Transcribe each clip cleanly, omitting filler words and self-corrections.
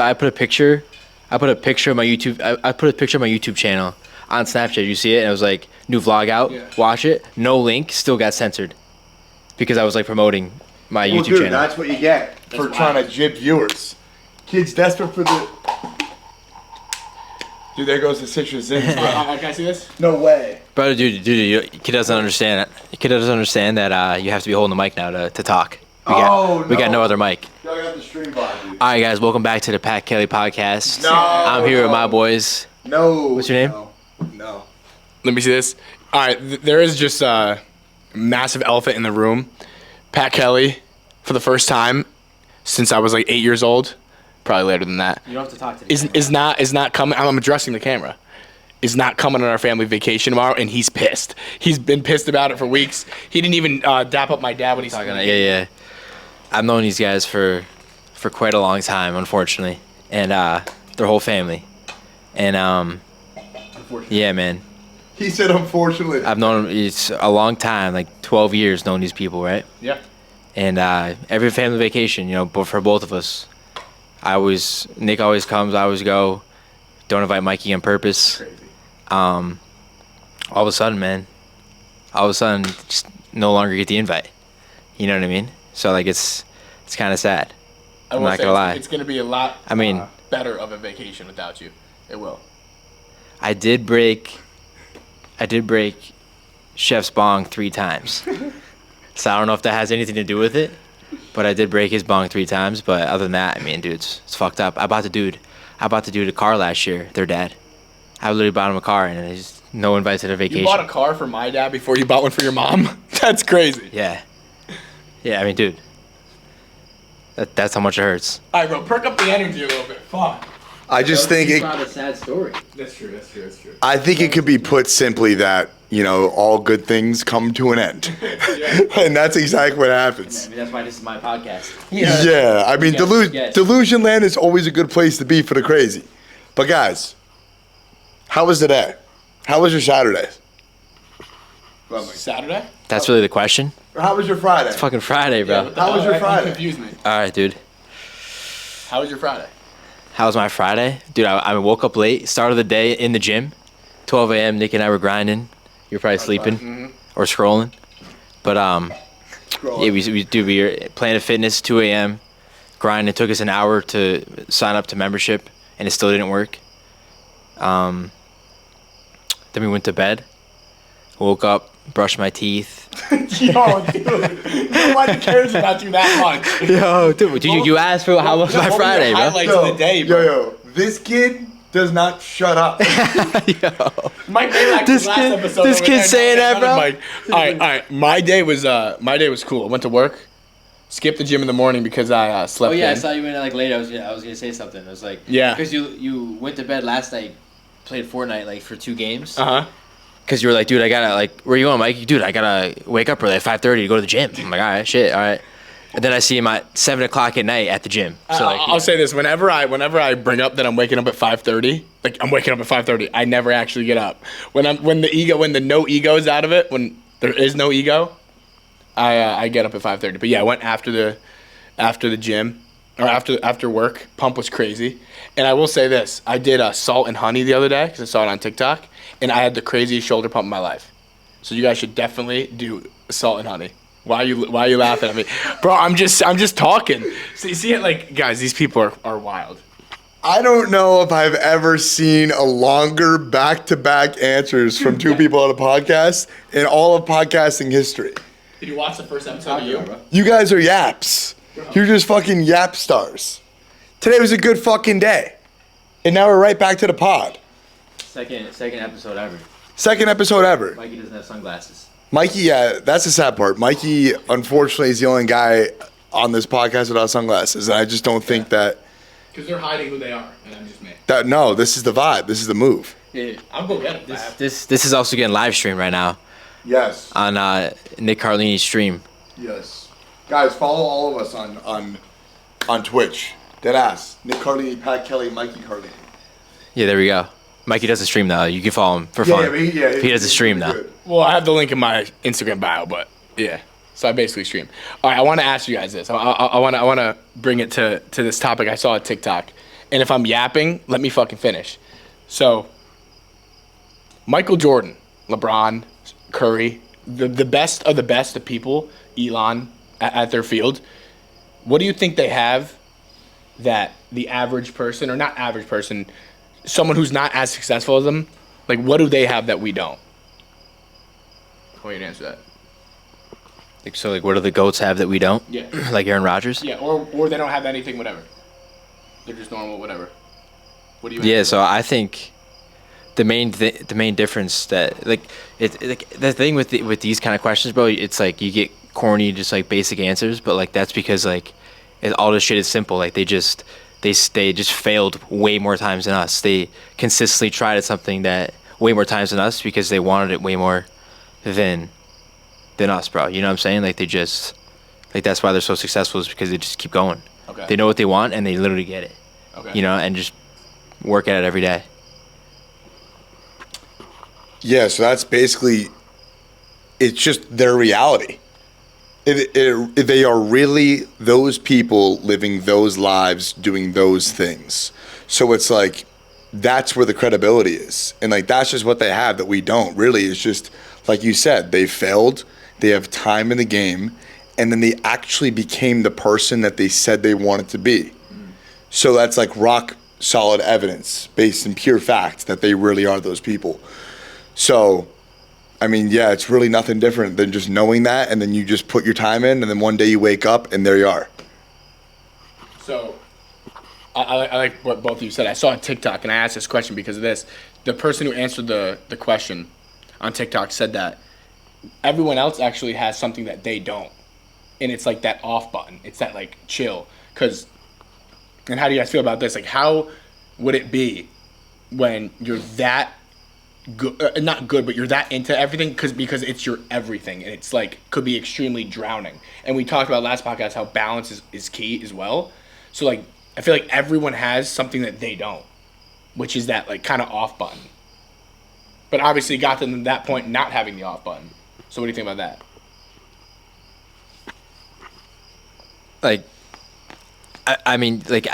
I put a picture. I put a picture of my YouTube. I put a picture of my YouTube channel on Snapchat. You see it, and it was like new vlog out. Yeah. Watch it. No link. Still got censored because I was like promoting my Well, YouTube dude, channel. that's what you get for trying to jib viewers. Kids desperate for the. Dude, there goes the citrus in. Can I see this? No way. Brother, kid doesn't understand. Kid doesn't understand that you have to be holding the mic now to talk. We got no other mic. Y'all got the stream vibe, dude. All right, guys, welcome back to the Pat Kelly podcast. No, I'm here with no. my boys. No. What's your name? No. Let me see this. All right, there is just a massive elephant in the room. Pat Kelly, for the first time since I was like 8 years old, probably later than that, You don't have to talk to the is not coming. I'm addressing the camera. Is not coming on our family vacation tomorrow, and he's pissed. He's been pissed about it for weeks. He didn't even dap up my dad when he's talking. Yeah. I've known these guys for quite a long time, unfortunately, and their whole family, and yeah, man. He said, unfortunately. I've known them. It's a long time, like 12 years, knowing these people, right? Yeah. And every family vacation, but for both of us, Nick always comes, I always go. Don't invite Mikey on purpose. Crazy. All of a sudden, just no longer get the invite. You know what I mean? So like it's kind of sad. I'm not gonna lie. It's gonna be a lot. Better of a vacation without you. It will. I did break Chef's bong 3 times. So I don't know if that has anything to do with it, but I did break his bong 3 times. But other than that, I mean, dude, it's fucked up. I bought the dude a car last year, their dad. I literally bought him a car, and there's no invite to the vacation. You bought a car for my dad before you bought one for your mom? That's crazy. Yeah. I mean, dude, that's how much it hurts. All right, bro, perk up the energy a little bit. Fuck. I just think it. a sad story. That's true. I think it could be put simply that, all good things come to an end. And that's exactly what happens. I mean, that's why this is my podcast. Yeah, I mean, Yes. Delusion Land is always a good place to be for the crazy. But guys, how was today? How was your Saturday? Saturday? That's really the question. How was your Friday? Fucking Friday, bro. How was your Friday? Confuse me. All right, dude. How was your Friday? How was my Friday? Dude, I woke up late, started the day in the gym. 12 a.m., Nick and I were grinding. You were probably sleeping or scrolling. But, yeah, we were Planet Fitness, 2 a.m., grinding. It took us an hour to sign up to membership, and it still didn't work. Then we went to bed, woke up, brushed my teeth. Yo, dude. Nobody cares about you that much. Yo, dude, you asked for how was my Friday, bro? Highlights of the day, bro. Yo, this kid does not shut up. Yo. Mike Baylock This last kid- episode this over kid there, saying that, bro? Mike. All right. My day was cool. I went to work, skipped the gym in the morning because I slept. Oh yeah, I in. saw you went like late. I was gonna say something. I was like, Yeah. because you went to bed last night, played Fortnite like for 2 games. Uh-huh. Because you were like, dude, I gotta like, where you going, Mike? Dude, I gotta wake up early at 5:30 to go to the gym. I'm like, all right, shit, all right. And then I see him at 7 o'clock at night at the gym. So like, I'll say this: whenever I bring up that I'm waking up at 5:30, like I'm waking up at 5:30, I never actually get up. When the no ego is out of it, when there is no ego, I get up at 5:30. But yeah, I went after the gym or after work. Pump was crazy, and I will say this: I did salt and honey the other day because I saw it on TikTok, and I had the craziest shoulder pump in my life. So you guys should definitely do salt and honey. Why are you laughing at me, bro? I'm just talking. See it, like, guys, these people are wild. I don't know if I've ever seen a longer back-to-back answers from 2 people on a podcast in all of podcasting history. Did you watch the first episode of you? You guys are yaps. You're just fucking yap stars. Today was a good fucking day. And now we're right back to the pod. second episode ever. Second episode ever. Mikey doesn't have sunglasses. Mikey, yeah, that's the sad part. Mikey, unfortunately, is the only guy on this podcast without sunglasses. And I just don't think that Because they're hiding who they are, and I'm just me. no, this is the vibe. This is the move. Yeah. I'll go get them. This is also getting live streamed right now Yes. on Nick Carlini's stream. Yes. Guys, follow all of us on Twitch. Deadass. Nick Carlini, Pat Kelly, Mikey Carlini. Yeah, there we go. Mikey doesn't stream now. You can follow him for fun. He doesn't stream now. Well, I have the link in my Instagram bio, but yeah. So I basically stream. All right, I want to ask you guys this. I want to bring it to this topic I saw at TikTok, And if I'm yapping, let me fucking finish. So, Michael Jordan, LeBron, Curry, the best of the best of people, Elon, at their field, what do you think they have that the average person, or not average person, someone who's not as successful as them, like, what do they have that we don't? I want you to answer that. Like, so, like, what do the GOATs have that we don't? Yeah. Like Aaron Rodgers? Yeah, or they don't have anything, whatever. They're just normal, whatever. What do you? Yeah, so I think the main difference that like the thing with these kind of questions, bro, it's like you get corny, just like basic answers, but like that's because like all this shit is simple. Like they just failed way more times than us. They consistently tried at something that way more times than us because they wanted it way more than us, bro. You know what I'm saying? Like they just like that's why they're so successful is because they just keep going. Okay. They know what they want and they literally get it. Okay. You know, and just work at it every day. Yeah, so that's basically, it's just their reality. They are really those people living those lives, doing those things. So it's like, that's where the credibility is. And like, that's just what they have that we don't. Really, it's just, like you said, they failed, they have time in the game, and then they actually became the person that they said they wanted to be. So that's like rock solid evidence based in pure fact that they really are those people. So, I mean, yeah, it's really nothing different than just knowing that, and then you just put your time in, and then one day you wake up, and there you are. So, I like what both of you said. I saw on TikTok, and I asked this question because of this. The person who answered the question on TikTok said that everyone else actually has something that they don't. And it's like that off button. It's that, like, chill. And how do you guys feel about this? Like, how would it be when you're that good, not good, but you're that into everything because it's your everything, and it's like could be extremely drowning. And we talked about last podcast how balance is key as well. So like I feel like everyone has something that they don't, which is that like kind of off button. But obviously got them to that point not having the off button. So what do you think about that? Like, I mean, like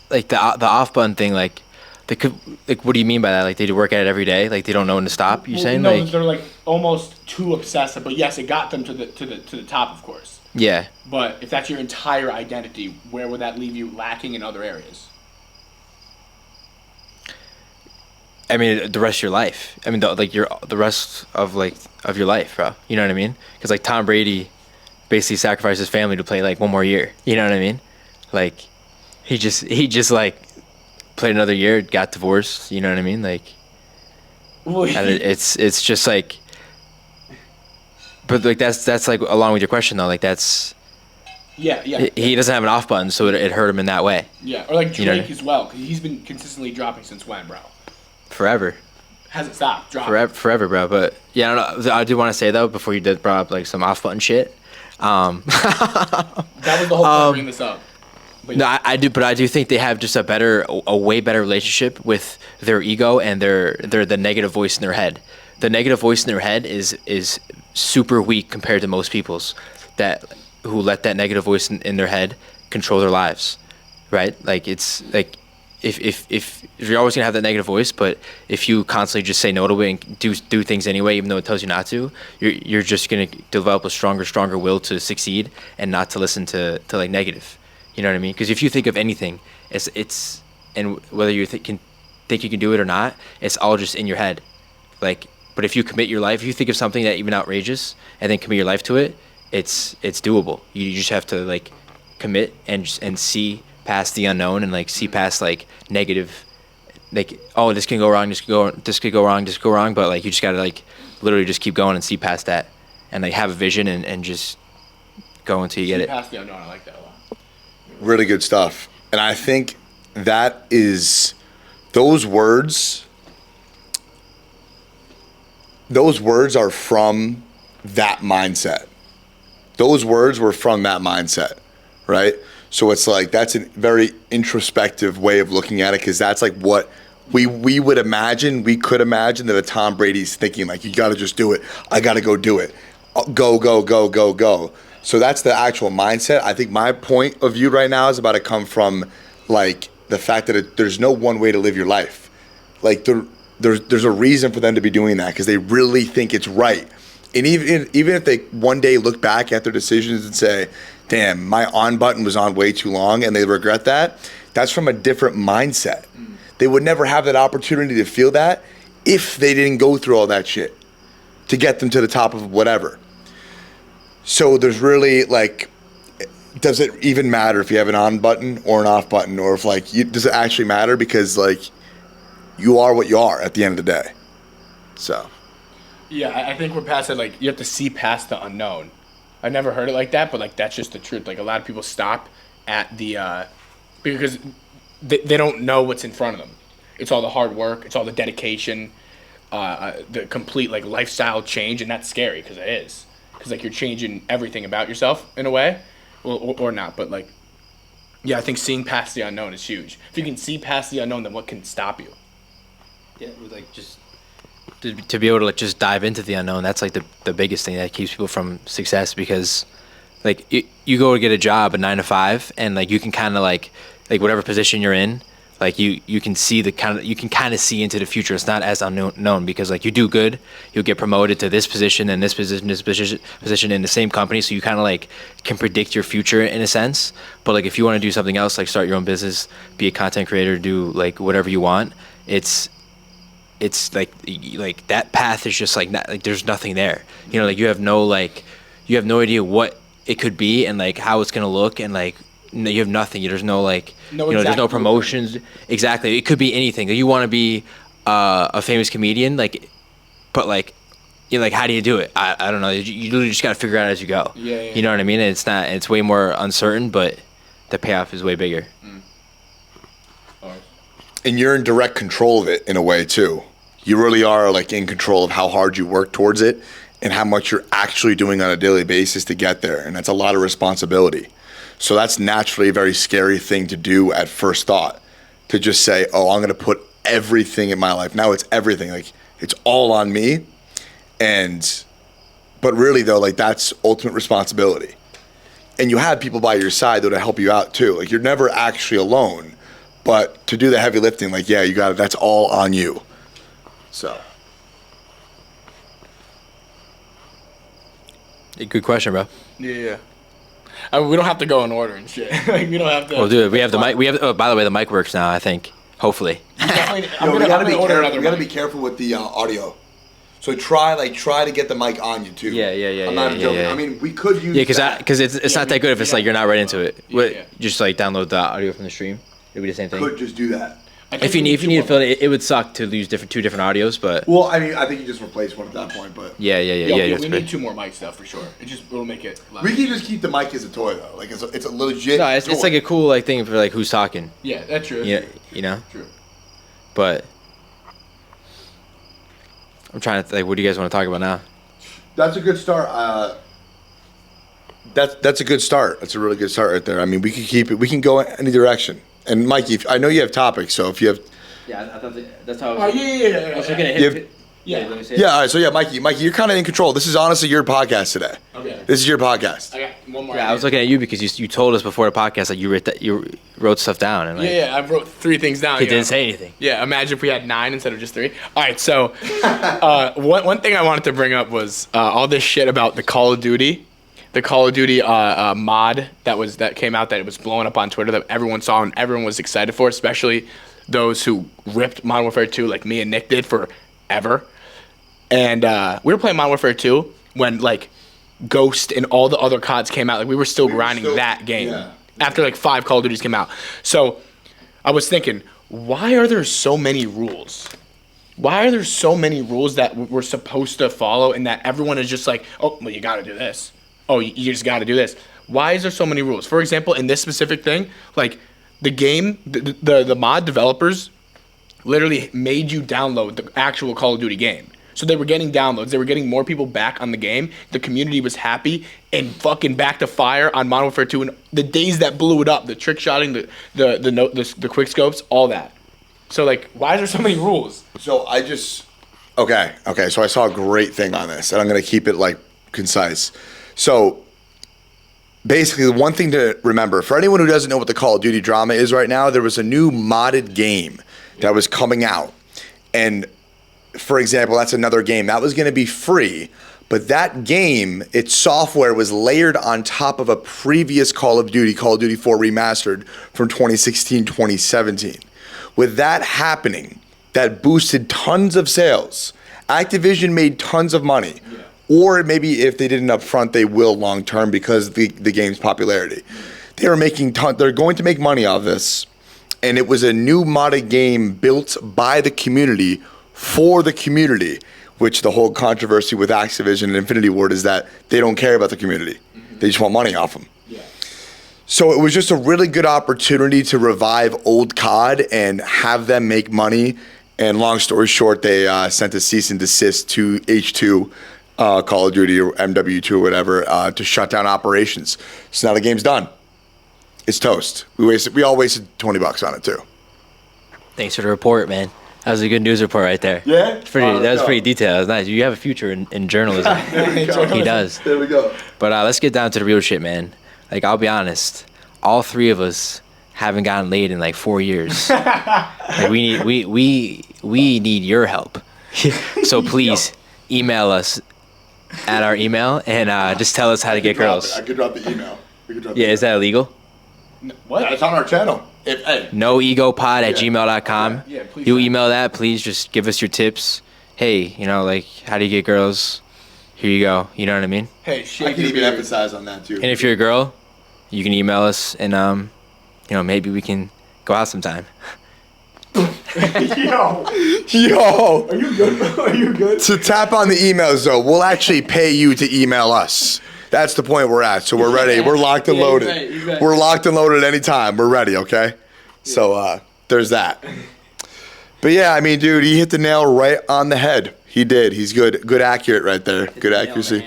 the off button thing, like. They could, like, what do you mean by that? Like, they work at it every day? Like, they don't know when to stop? You're saying? No, like, they're like almost too obsessive. But yes, it got them to the top, of course. yeah. But if that's your entire identity, where would that leave you lacking in other areas? I mean, the rest of your life. I mean, the rest of your life, bro. You know what I mean? Because like Tom Brady, basically sacrificed his family to play like one more year. You know what I mean? Like, he just like. Played another year, got divorced. You know what I mean? Like, and it's just like, but like that's like along with your question though. Like that's yeah. He doesn't have an off button, so it hurt him in that way. Yeah, or like Drake as well, because he's been consistently dropping since when, bro? Forever. Hasn't stopped dropping. Forever, bro. But yeah, I don't know. I do want to say though, before you did brought up like some off button shit. That was the whole point of bringing this up. But no, I do think they have just a way better relationship with their ego and the negative voice in their head. The negative voice in their head is super weak compared to most people's who let that negative voice in their head control their lives, right? Like it's like if you're always gonna have that negative voice, but if you constantly just say no to it and do things anyway, even though it tells you not to, you're just gonna develop a stronger will to succeed and not to listen to like negative. You know what I mean? Because if you think of anything, it's and whether you think you can do it or not, it's all just in your head. Like, but if you commit your life, if you think of something that even outrageous and then commit your life to it, it's doable. You just have to like commit and see past the unknown and like see past like negative, like this can go wrong, this could go wrong, but like you just gotta like literally just keep going and see past that and like have a vision and just go until you get it. Past the unknown, I like that a lot. Really good stuff. And I think that is those words are from that mindset. Those words were from that mindset, right? So it's like that's a very introspective way of looking at it because that's like what we could imagine that a Tom Brady's thinking like, you got to just do it. I got to go do it. Go. So that's the actual mindset. I think my point of view right now is about to come from like the fact that there's no one way to live your life. Like there's a reason for them to be doing that because they really think it's right. And even if they one day look back at their decisions and say, damn, my on button was on way too long and they regret that, that's from a different mindset. They would never have that opportunity to feel that if they didn't go through all that shit to get them to the top of whatever. So there's really like, does it even matter if you have an on button or an off button, or if like, does it actually matter? Because like, you are what you are at the end of the day. So. Yeah, I think we're past it. Like, you have to see past the unknown. I never heard it like that, but like that's just the truth. Like a lot of people stop at the because they don't know what's in front of them. It's all the hard work. It's all the dedication, the complete like lifestyle change, and that's scary because it is. Because like you're changing everything about yourself in a way, well, or not. But like, yeah, I think seeing past the unknown is huge. If you can see past the unknown, then what can stop you? Yeah, like just to be able to like just dive into the unknown. That's like the biggest thing that keeps people from success, because like you go to get a job, a 9 to 5, and like you can kind of like whatever position you're in, like you can see you can kind of see into the future. It's not as unknown because like you do good, you'll get promoted to this position and this position in the same company, so you kind of like can predict your future in a sense. But like if you want to do something else, like start your own business, be a content creator, do like whatever you want, it's like that path is just like not, like there's nothing there. You know, like you have no idea what it could be and like how it's gonna look, and like you have nothing. There's no like there's no promotions. Exactly. It could be anything. You want to be a famous comedian, like, but like, like how do you do it? I don't know. You literally just gotta figure it out as you go. Yeah. You know what I mean? And it's way more uncertain, but the payoff is way bigger. And you're in direct control of it in a way too. You really are like in control of how hard you work towards it and how much you're actually doing on a daily basis to get there. And that's a lot of responsibility. So that's naturally a very scary thing to do at first thought, to just say, oh, I'm going to put everything in my life. Now it's everything. Like it's all on me. But really though, like that's ultimate responsibility. And you have people by your side that'll help you out too. Like you're never actually alone, but to do the heavy lifting, like, yeah, you got it. That's all on you. So. Good question, bro. Yeah. I mean, we don't have to go in order and shit. Like we don't have to. Well, dude, we have the mic. Oh, by the way, the mic works now, I think. Hopefully. We gotta be careful with the audio. So try to get the mic on you too. Yeah. I'm not joking. Yeah. I mean, we could use. Yeah, because it's not that good if it's like you're not right into it. Yeah. Just like download the audio from the stream. It'd be the same thing. Could just do that. If you need to fill it, it would suck to lose two different audios, but. Well, I mean, I think you just replace one at that point, but. Yeah. We need 2 more mics though for sure. It'll make it. Loud. We can just keep the mic as a toy though. Like it's a legit. No, it's like a cool like thing for like who's talking. Yeah, that's true. Yeah, you know. True. But. I'm trying to what do you guys want to talk about now? That's a good start. That's a good start. That's a really good start right there. I mean, we can keep it. We can go any direction. And Mikey, I know you have topics, so if you have. Yeah, I thought that's how. I was looking at him. him. Yeah. Let me see it. Yeah. All right. So yeah, Mikey, you're kind of in control. This is honestly your podcast today. Okay. This is your podcast. I got one more. Yeah, I was looking at you because you told us before the podcast that you wrote stuff down and like. Yeah, I wrote 3 things down. He didn't say anything. Yeah, imagine if we had 9 instead of just 3. All right, so one thing I wanted to bring up was all this shit about the Call of Duty mod that came out that it was blowing up on Twitter that everyone saw and everyone was excited for, especially those who ripped Modern Warfare 2 like me and Nick did forever. And we were playing Modern Warfare 2 when like Ghost and all the other CODs came out. Like we were still grinding that game after like 5 Call of Duties came out. So I was thinking, why are there so many rules? Why are there so many rules that we're supposed to follow and that everyone is just like, oh, well, you got to do this. Oh, you just got to do this. Why is there so many rules? For example, in this specific thing, like the game, the mod developers literally made you download the actual Call of Duty game. So they were getting downloads. They were getting more people back on the game. The community was happy and fucking back to fire on Modern Warfare 2. And the days that blew it up, the trick shotting, the quick scopes, all that. So like, why is there so many rules? So okay. So I saw a great thing on this, and I'm gonna keep it like concise. So basically, the one thing to remember, for anyone who doesn't know what the Call of Duty drama is right now, there was a new modded game that was coming out. And, for example, that's another game. That was going to be free. But that game, its software was layered on top of a previous Call of Duty 4 Remastered from 2016, 2017. With that happening, that boosted tons of sales. Activision made tons of money. Yeah. Or maybe if they didn't up front, they will long term because of the game's popularity. They're going to make money off this. And it was a new modded game built by the community for the community, which the whole controversy with Activision and Infinity Ward is that they don't care about the community. Mm-hmm. They just want money off them. Yeah. So it was just a really good opportunity to revive old COD and have them make money. And long story short, they sent a cease and desist to H2, Call of Duty or MW2 or whatever, to shut down operations. So now the game's done. It's toast. We all wasted $20 on it too. Thanks for the report, man. That was a good news report right there. Yeah? That was pretty detailed. That was nice. You have a future in journalism. He does. There we go. But let's get down to the real shit, man. Like, I'll be honest. All three of us haven't gotten laid in like 4 years. Like, we need your help. So please email us at our email and just tell us how to get girls. I could drop the email. Is that illegal? What? It's on our channel. noegopod@gmail.com. Yeah, please. You email that, please just give us your tips. Hey, like, how do you get girls? Here you go. You know what I mean? Hey, I can even emphasize on that too. And if you're a girl, you can email us and maybe we can go out sometime. Yo. Are you good, bro? Are you good? So tap on the emails though. We'll actually pay you to email us. That's the point we're at. So we're ready. We're locked and loaded. He's right. We're locked and loaded anytime. We're ready, okay? Yeah. So there's that. But yeah, I mean, dude, he hit the nail right on the head. He did. He's good. Good accurate right there. Good accuracy.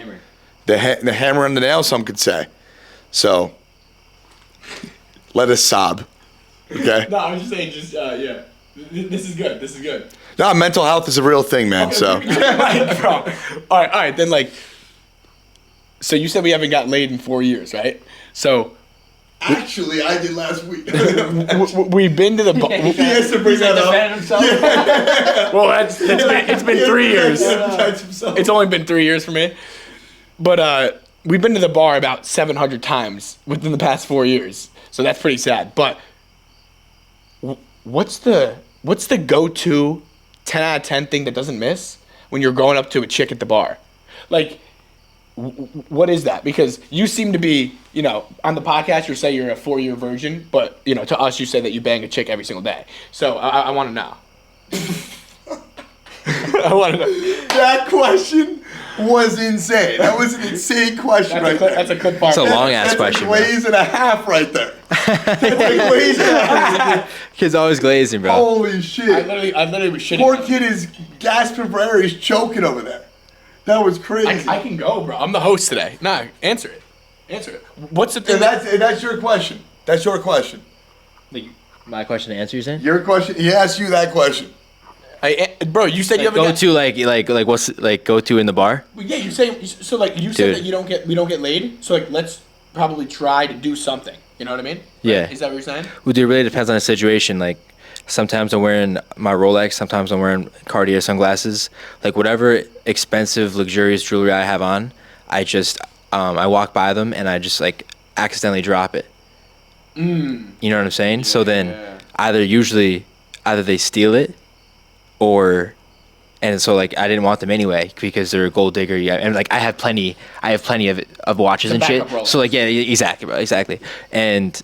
The hammer on the nail, some could say. So let us sob. Okay? No, I was just saying, yeah. This is good. This is good. No, mental health is a real thing, man. Okay, so. Bro. All right. Then, like, so you said we haven't got laid in 4 years, right? So. Actually, I did last week. We've been to the bar. He has to bring that up. Yeah. Well, it's been 3 years. It's only been 3 years for me. But we've been to the bar about 700 times within the past 4 years. So that's pretty sad. But what's the go-to 10 out of 10 thing that doesn't miss when you're going up to a chick at the bar? Like, what is that? Because you seem to be, on the podcast, you say you're a 4-year virgin, but, to us, you say that you bang a chick every single day. So I want to know. I want to know. That question was insane. That was an insane question there. That's a good part. It's a long-ass question, That's a glaze and a half right there. That's a glaze and a half. Kid's always glazing, bro. Holy shit. I literally was shitting. Poor kid is gasping for air. He's choking over there. That was crazy. I can go, bro. I'm the host today. Nah, answer it. What's the thing? And that's your question. That's your question. Like, my question to answer, you're saying? Your question. He asked you that question. Bro, you said you haven't go to like what's like go to in the bar? Well, yeah, you say so. Like you said that we don't get laid. So like let's probably try to do something. You know what I mean? Yeah. Is that what you're saying? Well, dude, it really depends on the situation. Like, sometimes I'm wearing my Rolex, sometimes I'm wearing Cartier sunglasses. Like, whatever expensive, luxurious jewelry I have on, I just I walk by them and I just like accidentally drop it. You know what I'm saying? Yeah. So then either they steal it, and so like I didn't want them anyway because they're a gold digger. Yeah, and like I have plenty of watches and shit. So like exactly, bro, exactly. And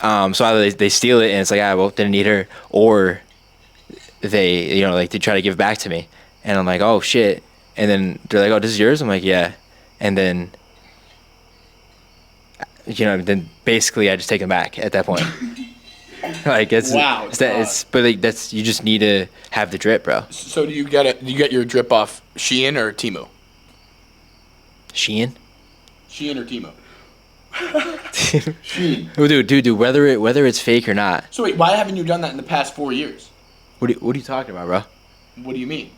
so either they steal it and it's like didn't need her, or they they try to give it back to me, and I'm like, oh shit, and then they're like, oh, this is yours. I'm like, yeah, and then then basically I just take them back at that point. Like it's wow. But like that's you just need to have the drip, bro. So do you get your drip off Shein or Temu? Shein or Temu? Shein. Oh, dude, whether it's fake or not. So wait, why haven't you done that in the past 4 years? What are you talking about, bro? What do you mean?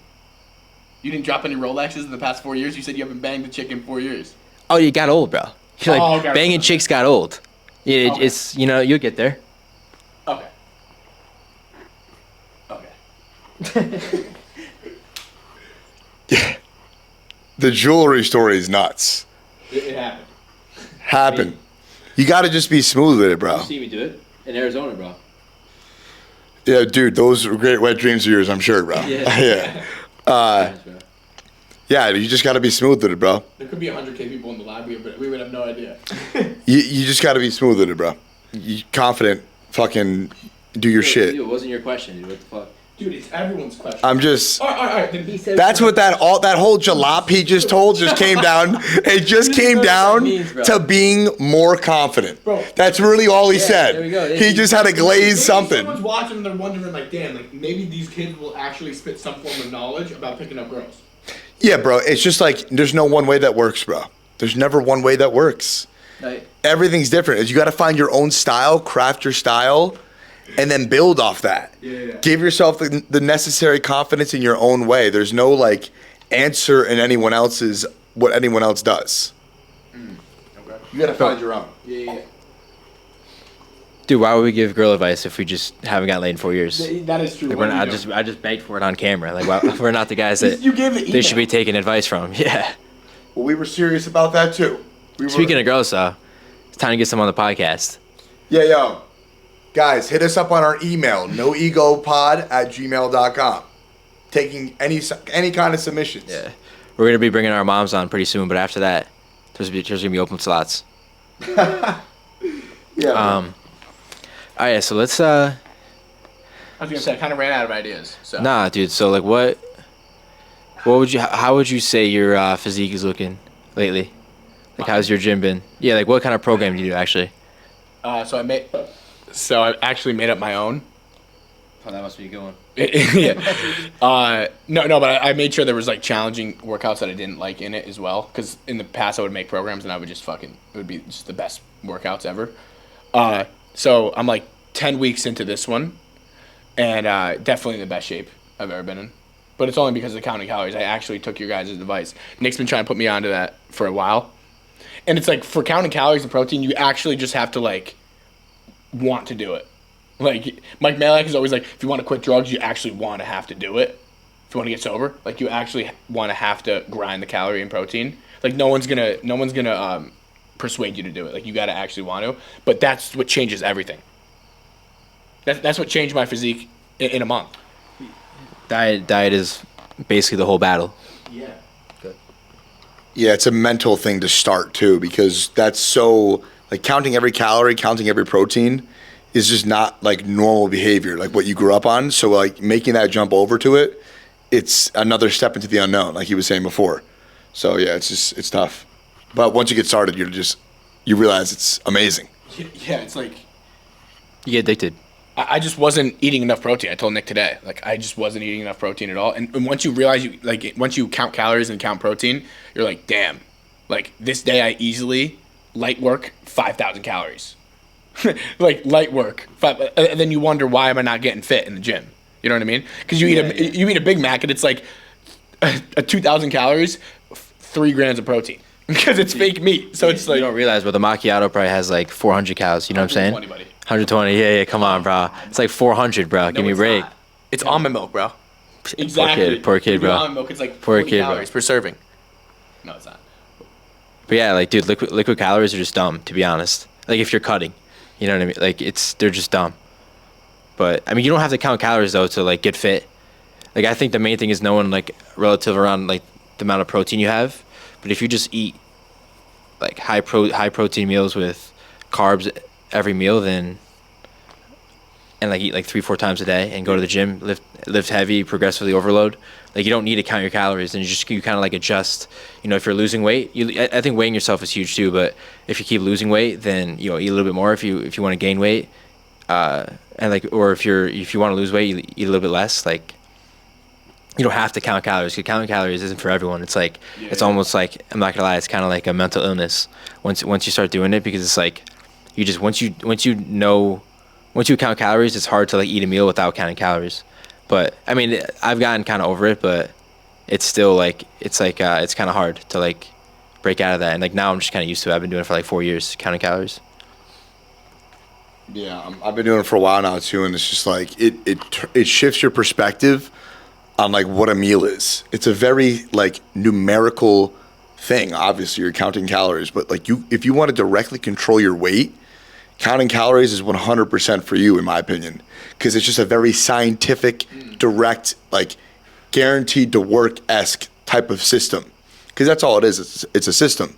You didn't drop any Rolexes in the past 4 years? You said you haven't banged a chick in 4 years. Oh, you got old, bro. Like Oh, okay. banging chicks got old. Yeah, Okay. it's you'll get there. Okay. Okay. The jewelry story is nuts. It happened. Happen. You got to just be smooth with it, bro. See me do it in Arizona, bro. Yeah, dude, those were great wet dreams of yours, I'm sure, bro. Yeah. Yeah. Yeah, you just got to be smooth with it, bro. There could be 100K people in the lab, but we would have no idea. You just got to be smooth with it, bro. You confident, fucking do your shit. Dude, it wasn't your question, dude. What the fuck? Dude, it's everyone's question. I'm just. All right. Then That's what that whole jalop he just told just came down. It just came down to being more confident. Bro. That's really all he said. there we go. He just had to glaze something. Someone's watching and they're wondering, like, damn, like maybe these kids will actually spit some form of knowledge about picking up girls. Yeah, bro. It's just like there's no one way that works, bro. There's never one way that works. Like, Everything's different. You got to find your own style, craft your style, and then build off that. Yeah. Give yourself the necessary confidence in your own way. There's no like answer in anyone else's what anyone else does. Okay. You got to find your own. Yeah. dude, why would we give girl advice if we just haven't got laid in 4 years? That is true. Like, What we're do not, you do? I just begged for it on camera. Like, why, we're not the guys that You gave the they should be email. taking advice from. Yeah. Well, we were serious about that too. Speaking of girls, though, it's time to get some on the podcast. Yeah, yo. Guys, hit us up on our email, noegopod@gmail.com. Taking any kind of submissions. Yeah. We're gonna be bringing our moms on pretty soon, but after that, there's gonna be open slots. Yeah. All right, so let's I was gonna say I kind of ran out of ideas. So. nah, dude. So like, what would you? How would you say your physique is looking lately? Like, how's your gym been? Yeah, like, what kind of program do you do actually? So I actually made up my own. Oh, that must be a good one. yeah. No, but I made sure there was like challenging workouts that I didn't like in it as well. Because in the past I would make programs and I would just it would be just the best workouts ever. So I'm like 10 weeks into this one, and definitely in the best shape I've ever been in. But it's only because of counting calories. I actually took your guys' advice. Nick's been trying to put me onto that for a while. And it's like for counting calories and protein, you actually just have to like want to do it. Like Mike Malek is always like, if you want to quit drugs, you actually want to have to do it. If you want to get sober, like you actually want to have to grind the calorie and protein. Like no one's gonna persuade you to do it. Like you got to actually want to. But that's what changes everything. That's what changed my physique in a month. Diet is basically the whole battle. Yeah. Yeah, it's a mental thing to start too, because that's so like counting every calorie, counting every protein is just not like normal behavior, like what you grew up on. So like making that jump over to it, it's another step into the unknown, like he was saying before. So yeah, it's tough. But once you get started, you realize it's amazing. Yeah, it's like You get addicted. I just wasn't eating enough protein. I told Nick today, like I just wasn't eating enough protein at all. And once you realize once you count calories and count protein, you're like, damn, like this day I easily light work 5,000 calories, like light work. And then you wonder why am I not getting fit in the gym? You know what I mean? Because you eat a Big Mac and it's like a 2,000 calories, 3 grams of protein because it's fake meat. So it's like You don't realize, but the macchiato probably has like 400 calories. You know what I'm saying? 120, buddy. 120. Yeah. Come on, bro. It's like 400, bro. Give me a it's break. not. It's almond milk, bro. Exactly. Poor kid, You do bro. Almond milk, it's like Poor 40 kid, bro. calories per serving. No, it's not. But yeah, like, dude, liquid calories are just dumb, to be honest. Like, if you're cutting, you know what I mean? Like, they're just dumb. But I mean, you don't have to count calories though to like get fit. Like, I think the main thing is knowing like relative around like the amount of protein you have. But if you just eat like high protein meals with carbs every meal, then and like eat like 3-4 times a day and go to the gym, lift heavy, progressively overload. Like, you don't need to count your calories, and you kind of like adjust. You know, if you're losing weight, I think weighing yourself is huge too. But if you keep losing weight, then eat a little bit more. If you want to gain weight, and like, or if you want to lose weight, you eat a little bit less. Like, you don't have to count calories. 'Cause counting calories isn't for everyone. It's like it's almost like, I'm not gonna lie, it's kind of like a mental illness once you start doing it, because it's like you just once you count calories, it's hard to like eat a meal without counting calories. But I mean, I've gotten kind of over it, but it's still like it's kind of hard to like break out of that. And like now I'm just kind of used to it. I've been doing it for like 4 years, counting calories. Yeah, I've been doing it for a while now too, and it's just like it shifts your perspective on like what a meal is. It's a very like numerical thing. Obviously, you're counting calories, but like if you want to directly control your weight, counting calories is 100% for you, in my opinion, because it's just a very scientific, direct, like guaranteed to work-esque type of system. Because that's all it is. It's a system.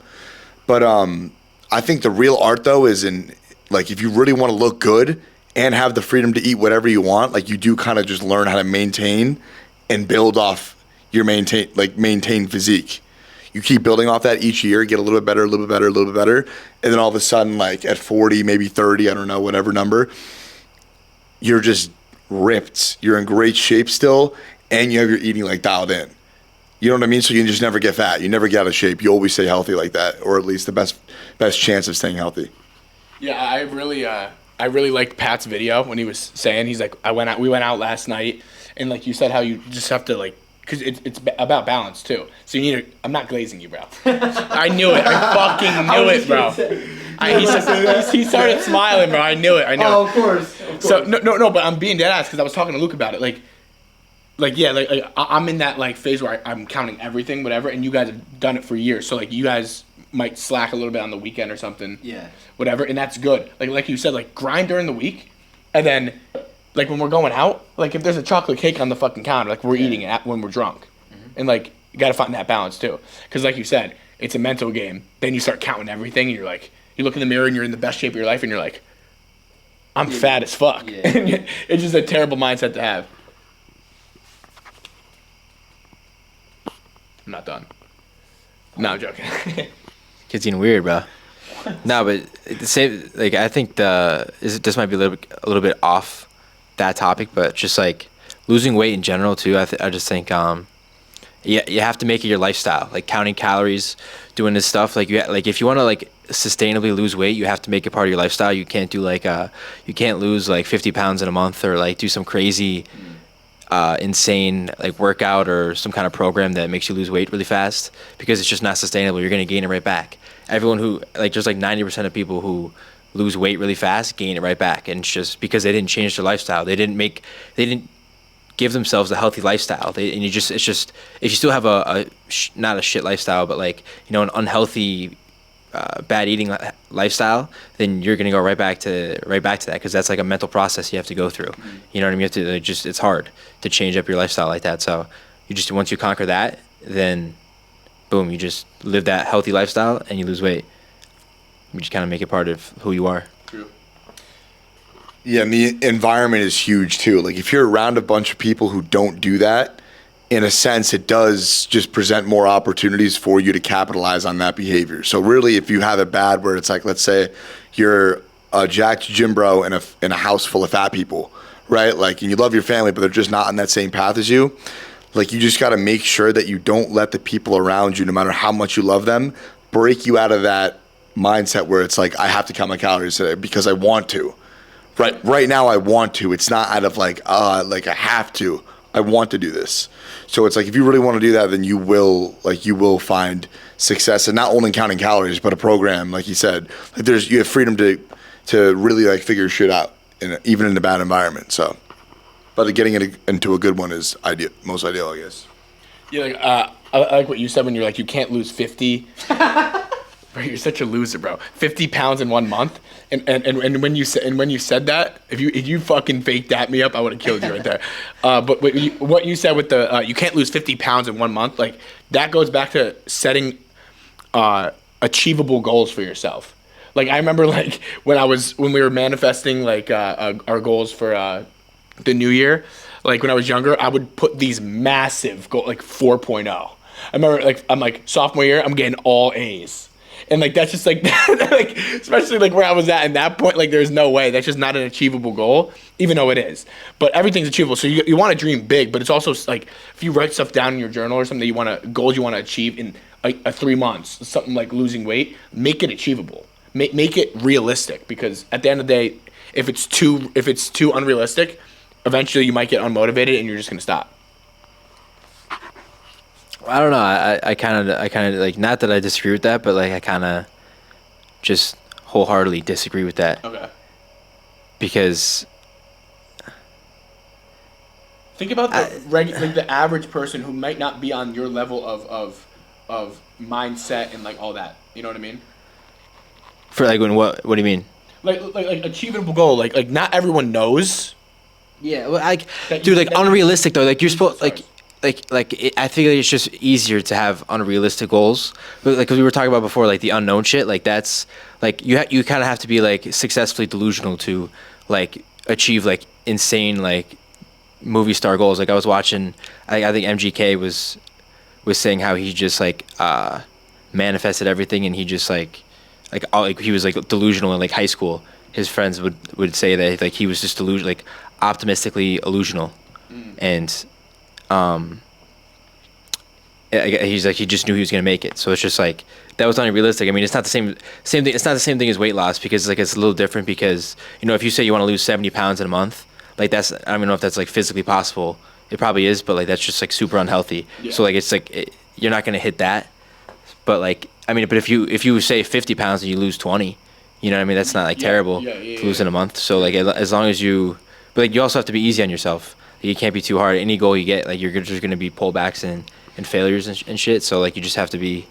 But I think the real art though is in like if you really want to look good and have the freedom to eat whatever you want, like you do kind of just learn how to maintain and build off your maintain physique. You keep building off that each year, get a little bit better, a little bit better, a little bit better, and then all of a sudden, like at 40, maybe 30, I don't know, whatever number, you're just ripped. You're in great shape still, and you have your eating like dialed in. You know what I mean? So you just never get fat. You never get out of shape. You always stay healthy like that, or at least the best chance of staying healthy. Yeah, I really liked Pat's video when he was saying, he's like, we went out last night, and like you said, how you just have to like, because it's about balance too. So you need to, I'm not glazing you, bro. I knew it. I fucking knew it, bro. He started smiling, bro. I knew it. Oh, of course. So no, but I'm being dead ass because I was talking to Luke about it. Like I'm in that like phase where I'm counting everything, whatever, and you guys have done it for years. So like you guys might slack a little bit on the weekend or something. Yeah. Whatever, and that's good. Like you said, like grind during the week, and then like when we're going out, like if there's a chocolate cake on the fucking counter, like we're eating it when we're drunk, and like you gotta find that balance too, because like you said, it's a mental game. Then you start counting everything, and you're like, you look in the mirror and you're in the best shape of your life, and you're like, I'm fat as fuck. Yeah. It's just a terrible mindset to have. I'm not done. No, I'm joking. Kids getting weird, bro. No, but the same. Like I think this might be a little bit off that topic, but just like losing weight in general too. I just think you have to make it your lifestyle. Like counting calories, doing this stuff. Like if you want to like sustainably lose weight, you have to make it part of your lifestyle. You can't do like you can't lose like 50 pounds in a month or like do some crazy insane like workout or some kind of program that makes you lose weight really fast, because it's just not sustainable. You're gonna gain it right back. Everyone who like there's like 90% of people who lose weight really fast gain it right back, and it's just because they didn't change their lifestyle. They didn't give themselves a healthy lifestyle. It's just if you still have not a shit lifestyle, but like an unhealthy bad eating lifestyle, then you're gonna go right back to that, because that's like a mental process you have to go through. You know what I mean? You have to it's hard to change up your lifestyle like that. So once you conquer that, then boom, you just live that healthy lifestyle and you lose weight. You just kind of make it part of who you are. True. Yeah, and the environment is huge too. Like if you're around a bunch of people who don't do that, in a sense, it does just present more opportunities for you to capitalize on that behavior. So really, if you have it bad, where it's like, let's say you're a jacked gym bro in a house full of fat people, right? Like, and you love your family, but they're just not on that same path as you. Like, you just got to make sure that you don't let the people around you, no matter how much you love them, break you out of that mindset where it's like, I have to count my calories today because I want to. Right now, I want to. It's not out of like I have to. I want to do this. So it's like, if you really want to do that, then you will find success, and not only counting calories, but a program, like you said. Like you have freedom to really like figure shit out, even in a bad environment. So, but getting it into a good one is most ideal, I guess. Yeah, like I like what you said when you're like, you can't lose 50. Bro, you're such a loser, bro. 50 pounds in 1 month, and when you said that, if you fucking faked that me up, I would have killed you right there. But what you said with the you can't lose 50 pounds in 1 month, like that goes back to setting achievable goals for yourself. Like I remember like when we were manifesting like our goals for the new year, like when I was younger, I would put these massive goals like 4.0. I remember like I'm like sophomore year, I'm getting all A's. And like that's just like, like especially like where I was at that point, like there's no way. That's just not an achievable goal, even though it is. But everything's achievable. So you want to dream big, but it's also like if you write stuff down in your journal or something goals you want to achieve in a 3 months, something like losing weight, make it achievable. Make it realistic, because at the end of the day, if it's too unrealistic, eventually you might get unmotivated and you're just gonna stop. I don't know. I kind of like, not that I disagree with that, but like I kind of just wholeheartedly disagree with that Okay. because Think about like the average person who might not be on your level of mindset and like all that. You know what I mean? for like what do you mean? Like achievable goal. Like not everyone knows. Yeah, well, like, That dude, you- like that- unrealistic though. Like you're supposed, Sorry. I think it's just easier to have unrealistic goals. But like, 'cause we were talking about before, like the unknown shit. Like that's like you kind of have to be like successfully delusional to like achieve like insane like movie star goals. Like I was watching, I think MGK was saying how he just like manifested everything, and he just like all, like he was like delusional in like high school. His friends would say that like he was just delusional, like optimistically illusional, and he's like he just knew he was gonna make it. So it's just like that was unrealistic. I mean, it's not the same thing. It's not the same thing as weight loss because like it's a little different because you know if you say you want to lose 70 pounds in a month, like that's I don't even know if that's like physically possible. It probably is, but like that's just like super unhealthy. Yeah. So like it's like you're not gonna hit that. But like I mean, but if you say 50 pounds and you lose 20, you know what I mean? That's not like terrible to lose in a month. So like as long as you, but like you also have to be easy on yourself. You can't be too hard. Any goal you get, like you're just gonna be pullbacks and failures and shit. So like you just have to be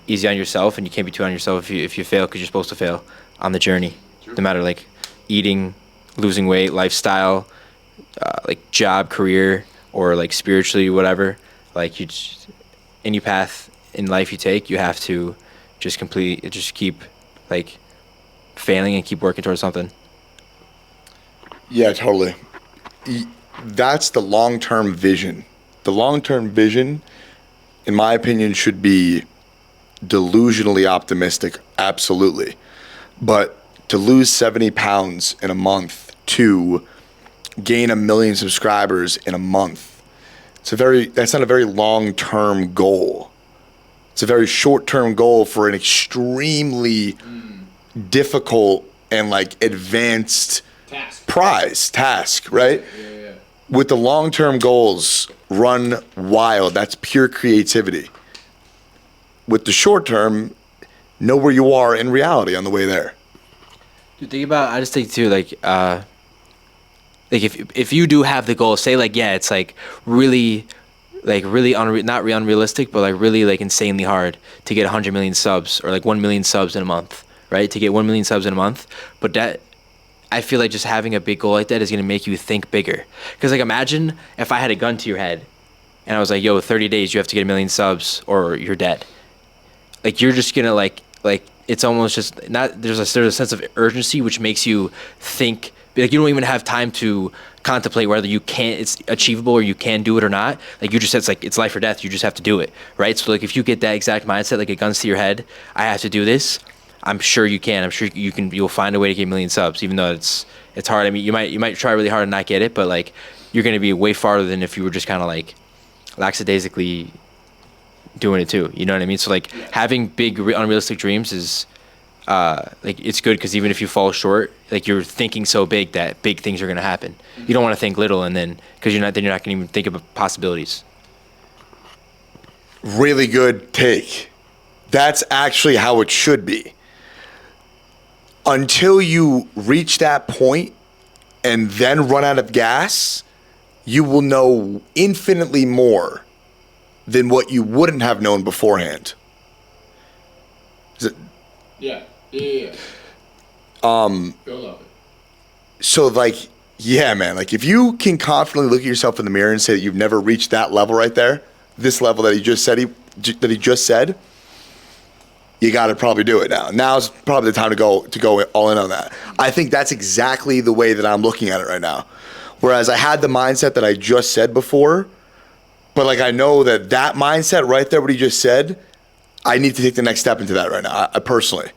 easy on yourself, and you can't be too on yourself if you fail, because you're supposed to fail on the journey. No matter like eating, losing weight, lifestyle, like job, career, or like spiritually, whatever. Like you, just, any path in life you take, you have to just keep like failing and keep working towards something. Yeah, totally. That's the long-term vision. The long-term vision, in my opinion, should be delusionally optimistic, absolutely. But to lose 70 pounds in a month, to gain 1 million subscribers in a month, that's not a very long-term goal. It's a very short-term goal for an extremely difficult and like advanced task, right? Yeah. With the long-term goals, run wild. That's pure creativity. With the short term, know where you are in reality on the way there. Dude, think about. I just think too, like if you do have the goal, say like yeah, it's like really not unrealistic, but like really like insanely hard to get 100 million subs or like 1 million subs in a month, right? To get 1 million subs in a month, but that. I feel like just having a big goal like that is gonna make you think bigger. Cause like imagine if I had a gun to your head, and I was like, "Yo, 30 days, you have to get 1 million subs, or you're dead." Like you're just gonna like it's almost just not. There's a sense of urgency which makes you think. Like you don't even have time to contemplate whether it's achievable or you can do it or not. Like you just it's like it's life or death. You just have to do it, right? So like if you get that exact mindset, like a gun's to your head, I have to do this. I'm sure you can. I'm sure you can. You'll find a way to get 1 million subs, even though it's hard. I mean, you might try really hard and not get it, but like you're gonna be way farther than if you were just kind of like lackadaisically doing it too. You know what I mean? So like having big unrealistic dreams is like it's good because even if you fall short, like you're thinking so big that big things are gonna happen. You don't want to think little, and then because you're not gonna even think of possibilities. Really good take. That's actually how it should be. Until you reach that point and then run out of gas, you will know infinitely more than what you wouldn't have known beforehand. Is it, Yeah. Build up it. so like, yeah, man, like if you can confidently look at yourself in the mirror and say that you've never reached that level right there, this level that he just said, you got to probably do it now. Now's probably the time to go all in on that. I think that's exactly the way that I'm looking at it right now. Whereas I had the mindset that I just said before, but like I know that mindset right there, what he just said, I need to take the next step into that right now, I personally.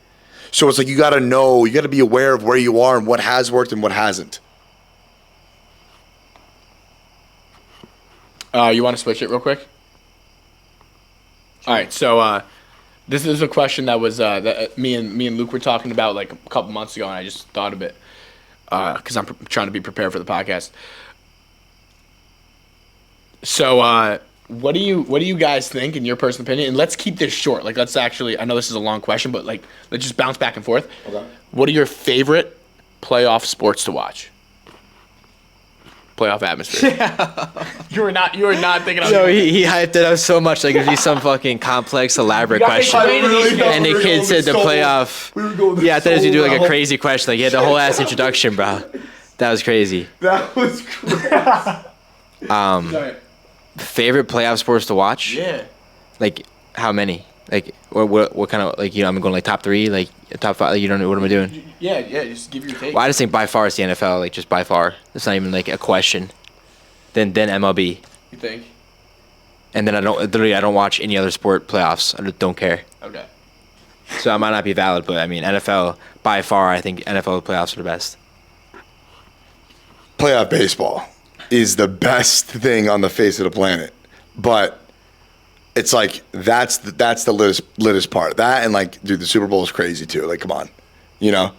So it's like you got to know, you got to be aware of where you are and what has worked and what hasn't. You want to switch it real quick? All right, so this is a question that was that me and Luke were talking about like a couple months ago, and I just thought of it because I'm trying to be prepared for the podcast. So What do you guys think, in your personal opinion? And let's keep this short. Like, let's actually. I know this is a long question, but like, let's just bounce back and forth. Okay. What are your favorite playoff sports to watch? Playoff atmosphere. You were not thinking. So he hyped it up so much, like it'd be some fucking complex, elaborate question. And the kid said the playoff. Yeah, I thought it was gonna do like a crazy question. Like he had the whole ass introduction, bro. That was crazy. That was crazy. Sorry. Favorite playoff sports to watch? Yeah. Like how many? Like what kind of like I'm going like top 3, like top 5? Like, you don't know what am I doing? Yeah. Just give your take. Well, I just think by far it's the NFL. Like just by far, it's not even like a question. Then MLB, You think? and then I don't watch any other sport playoffs. I just don't care. Okay. So I might not be valid, but I mean NFL by far. I think NFL playoffs are the best. Playoff baseball is the best thing on the face of the planet, but it's like that's the littest part. That and like, dude, the Super Bowl is crazy too. Like, come on,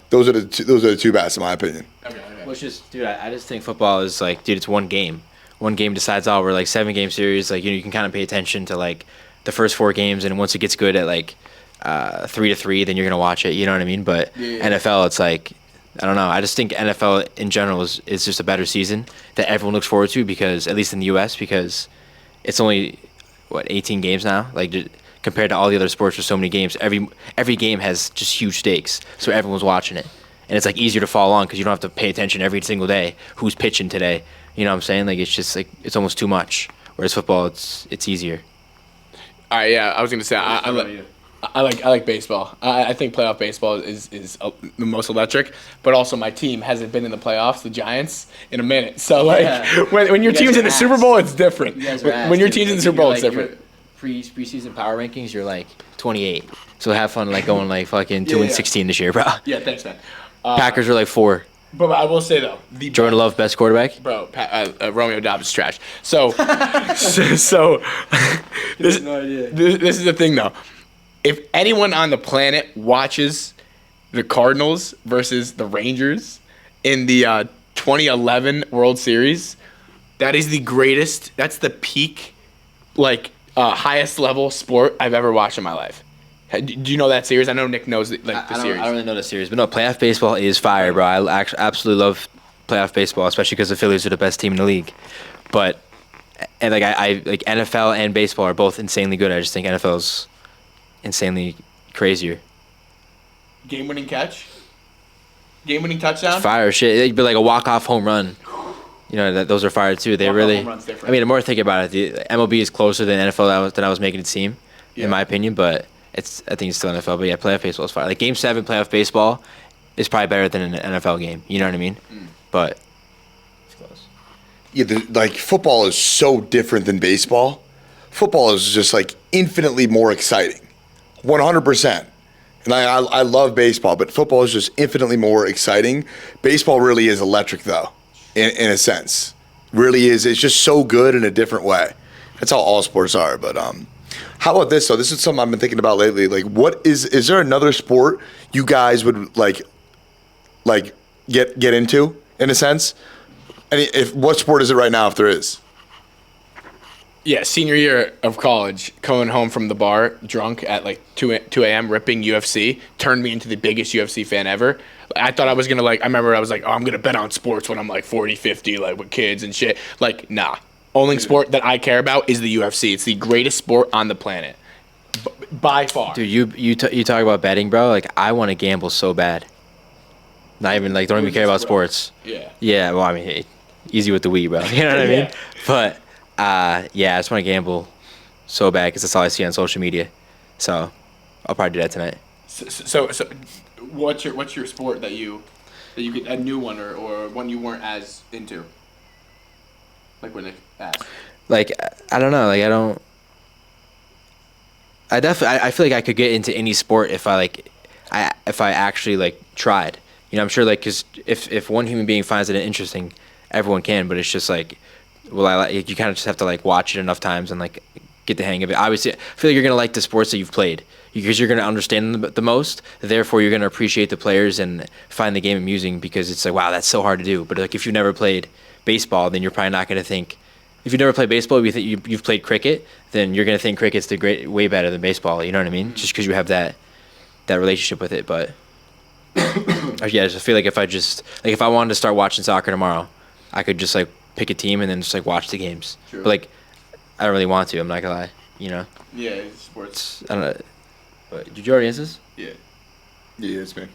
those are the two best in my opinion. Okay. Well, it's just, dude, I just think football is like, dude, it's one game. One game decides all. We're like 7-game series. Like you can kind of pay attention to like the first 4 games, and once it gets good at like 3-3, then you're gonna watch it. You know what I mean? But NFL, it's like, I don't know. I just think NFL in general is just a better season that everyone looks forward to, because at least in the U.S., because it's only 18 games now. Like compared to all the other sports, there's so many games. Every game has just huge stakes, so everyone's watching it, and it's like easier to follow on because you don't have to pay attention every single day. Who's pitching today? You know what I'm saying? Like it's just like it's almost too much. Whereas football, it's easier. All right. Yeah. I was gonna say I like baseball. I think playoff baseball is the most electric, but also my team hasn't been in the playoffs, the Giants, in a minute. So like when your team's in the Super Bowl, it's different. When your team's in the Super Bowl, it's different. Preseason power rankings, you're like 28. So have fun like going like fucking 2-16 this year, bro. Yeah, thanks, man. Packers are like 4. But I will say though, Jordan Love best quarterback. Bro, Romeo Dobbs is trash. So this is the thing though. If anyone on the planet watches the Cardinals versus the Rangers in the 2011 World Series, that is the greatest. That's the peak, like highest level sport I've ever watched in my life. Do you know that series? I know Nick knows the series. I don't really know the series, but no, playoff baseball is fire, bro. I actually absolutely love playoff baseball, especially because the Phillies are the best team in the league. But and like I like NFL and baseball are both insanely good. I just think NFL's insanely crazier. Game-winning catch, game-winning touchdown. Fire shit. It'd be like a walk-off home run. You know those are fire too. They really. Home run's different. I mean, the more I think about it, the MLB is closer than NFL than I was making it seem, in my opinion. But I think it's still NFL. But yeah, playoff baseball is fire. Like Game 7 playoff baseball is probably better than an NFL game. You know what I mean? But it's close. Yeah, like football is so different than baseball. Football is just like infinitely more exciting, 100%. And I love baseball, but football is just infinitely more exciting. Baseball really is electric though, in a sense. Really is. It's just so good in a different way. That's how all sports are. But how about this though? This is something I've been thinking about lately. Like, is there another sport you guys would like get into in a sense? And what sport is it right now if there is? Yeah, senior year of college, coming home from the bar, drunk at like 2 a.m., ripping UFC, turned me into the biggest UFC fan ever. I thought I was going to I remember I was like, oh, I'm going to bet on sports when I'm like 40, 50, like with kids and shit. Like, nah. Only sport that I care about is the UFC. It's the greatest sport on the planet. By far. Dude, you talk about betting, bro. Like, I want to gamble so bad. Not even, like, don't even care about sports. Yeah. Yeah, well, I mean, easy with the Wii, bro. You know what I mean? But, yeah, I just want to gamble so bad because that's all I see on social media. So, I'll probably do that tonight. So what's your sport that you get a new one or one you weren't as into? Like when Nick asked. Like, I don't know. Like, I feel like I could get into any sport if I actually like tried. You know, I'm sure like because if one human being finds it interesting, everyone can. But it's just like, well, you kind of just have to like watch it enough times and like get the hang of it. Obviously, I feel like you're gonna like the sports that you've played because you're gonna understand them the most. Therefore, you're gonna appreciate the players and find the game amusing because it's like, wow, that's so hard to do. But like if you've never played baseball, then you're probably not gonna think if you never played baseball, you've played cricket, then you're gonna think cricket's way better than baseball. You know what I mean? Just because you have that relationship with it. But yeah, I just feel like if I wanted to start watching soccer tomorrow, I could just like pick a team and then just like watch the games. True. But like, I don't really want to. I'm not gonna lie. You know? Yeah, it's sports. I don't know. But did you already answer this? Yeah. Yeah, it's me.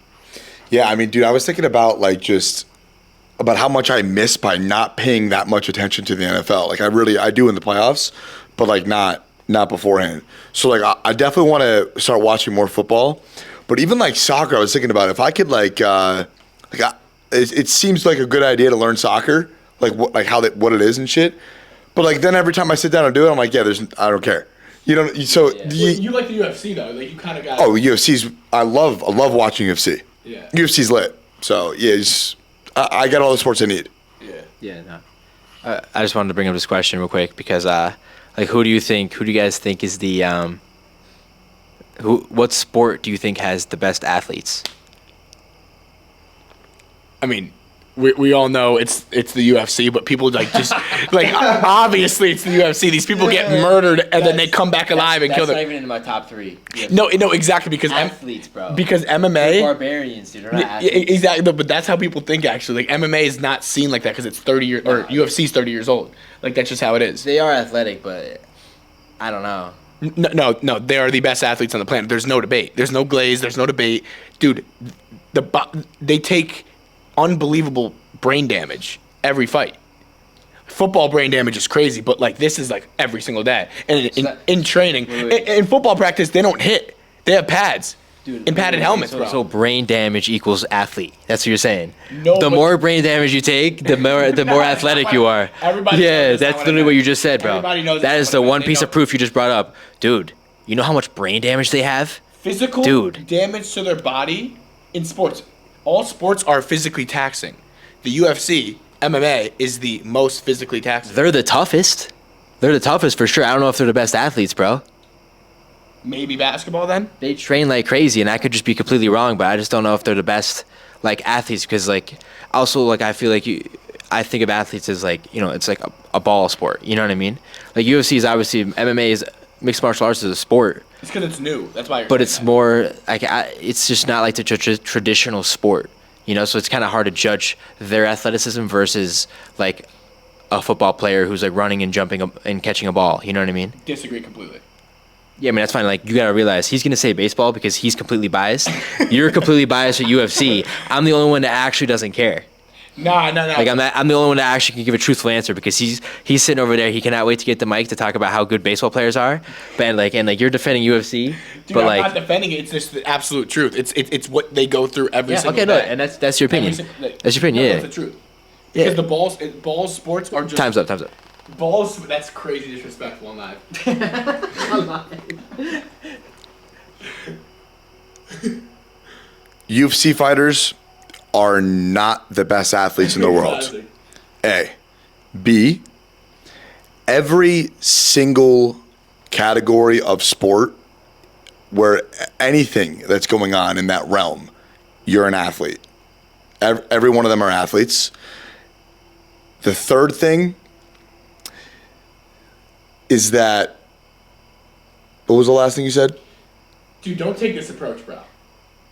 Yeah, I mean, dude, I was thinking about like just about how much I miss by not paying that much attention to the NFL. Like I do in the playoffs, but like not beforehand. So like I definitely want to start watching more football. But even like soccer, I was thinking about if I could it seems like a good idea to learn soccer, like what it is and shit. But like then every time I sit down and do it, I'm like, yeah, I don't care. You know, so Well, you like the UFC though, like you kind of got. Oh, UFC's. I love watching UFC. Yeah. UFC's lit. So yeah, I got all the sports I need. Yeah. Yeah, no. I just wanted to bring up this question real quick because, like, who do you guys think is the, what sport do you think has the best athletes? I mean, we all know it's the UFC, but people like just like obviously it's the UFC. These people get murdered and then they come back alive and kill them. That's not even in my top 3. No, exactly because Athletes, bro. Because They're MMA. barbarians, dude. They're not Yeah, athletes. exactly. No, but that's how people think actually. Like MMA is not seen like that because it's 30 years or UFC's 30 years old. Like that's just how it is. They are athletic, but I don't know. No, they are the best athletes on the planet. There's no debate. There's no glaze. There's no debate, dude. They take unbelievable brain damage every fight. Football brain damage is crazy, but like this is like every single day. And in training, wait. In football practice, they don't hit. They have pads. Dude, and padded helmets, so, bro. So brain damage equals athlete. That's what you're saying. No, the but- more brain damage you take, the more athletic you are. Everybody knows Yeah, that's not that's what I literally meant. what you just said, bro. Everybody knows That that's is not the what I one meant. piece They of proof you just brought up, dude. You know how much brain damage they have? Physical Dude. damage to their body in sports. All sports are physically taxing. The UFC, MMA, is the most physically taxing. They're the toughest. They're the toughest for sure. I don't know if they're the best athletes, bro. Maybe basketball then? They train like crazy, and I could just be completely wrong, but I just don't know if they're the best like athletes because like also like I feel like I think of athletes as like, you know, it's like a ball sport. You know what I mean? Like UFC is obviously MMA is mixed martial arts is a sport, It's because it's new. That's why. but it's more like it's just not like the traditional sport. You know, so it's kind of hard to judge their athleticism versus like a football player who's like running and jumping and catching a ball. You know what I mean? Disagree completely. Yeah, I mean, that's fine. Like, you got to realize he's going to say baseball because he's completely biased. You're completely biased at UFC. I'm the only one that actually doesn't care. No. Like, I'm the only one that actually can give a truthful answer because he's sitting over there. He cannot wait to get the mic to talk about how good baseball players are. But, and you're defending UFC. Dude, but, I'm like, not defending it. It's just the absolute truth. It's what they go through every yeah, single okay, no, day. and that's your opinion. That's your opinion, No, yeah. That's the truth. Yeah. Because the balls sports are just... Time's up. Balls, that's crazy disrespectful on live. UFC fighters are not the best athletes in the world. A. B. Every single category of sport where anything that's going on in that realm, you're an athlete. Every one of them are athletes. The third thing is that, what was the last thing you said? Dude, don't take this approach, bro.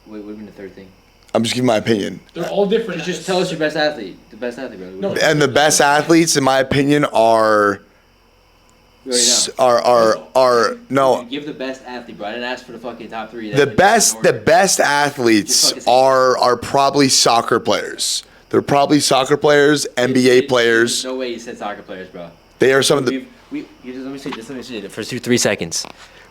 Wait, what do you mean the third thing? I'm just giving my opinion. They're all different. Just tell us your best athlete. The best athlete, bro. No. And the best athletes, in my opinion, are You already know. no. Give the best athlete, bro. I didn't ask for the fucking top 3. The best athletes are probably soccer players. They're probably soccer players, NBA players. No way you said soccer players, bro. They are some of the. Let me say this for 3 seconds.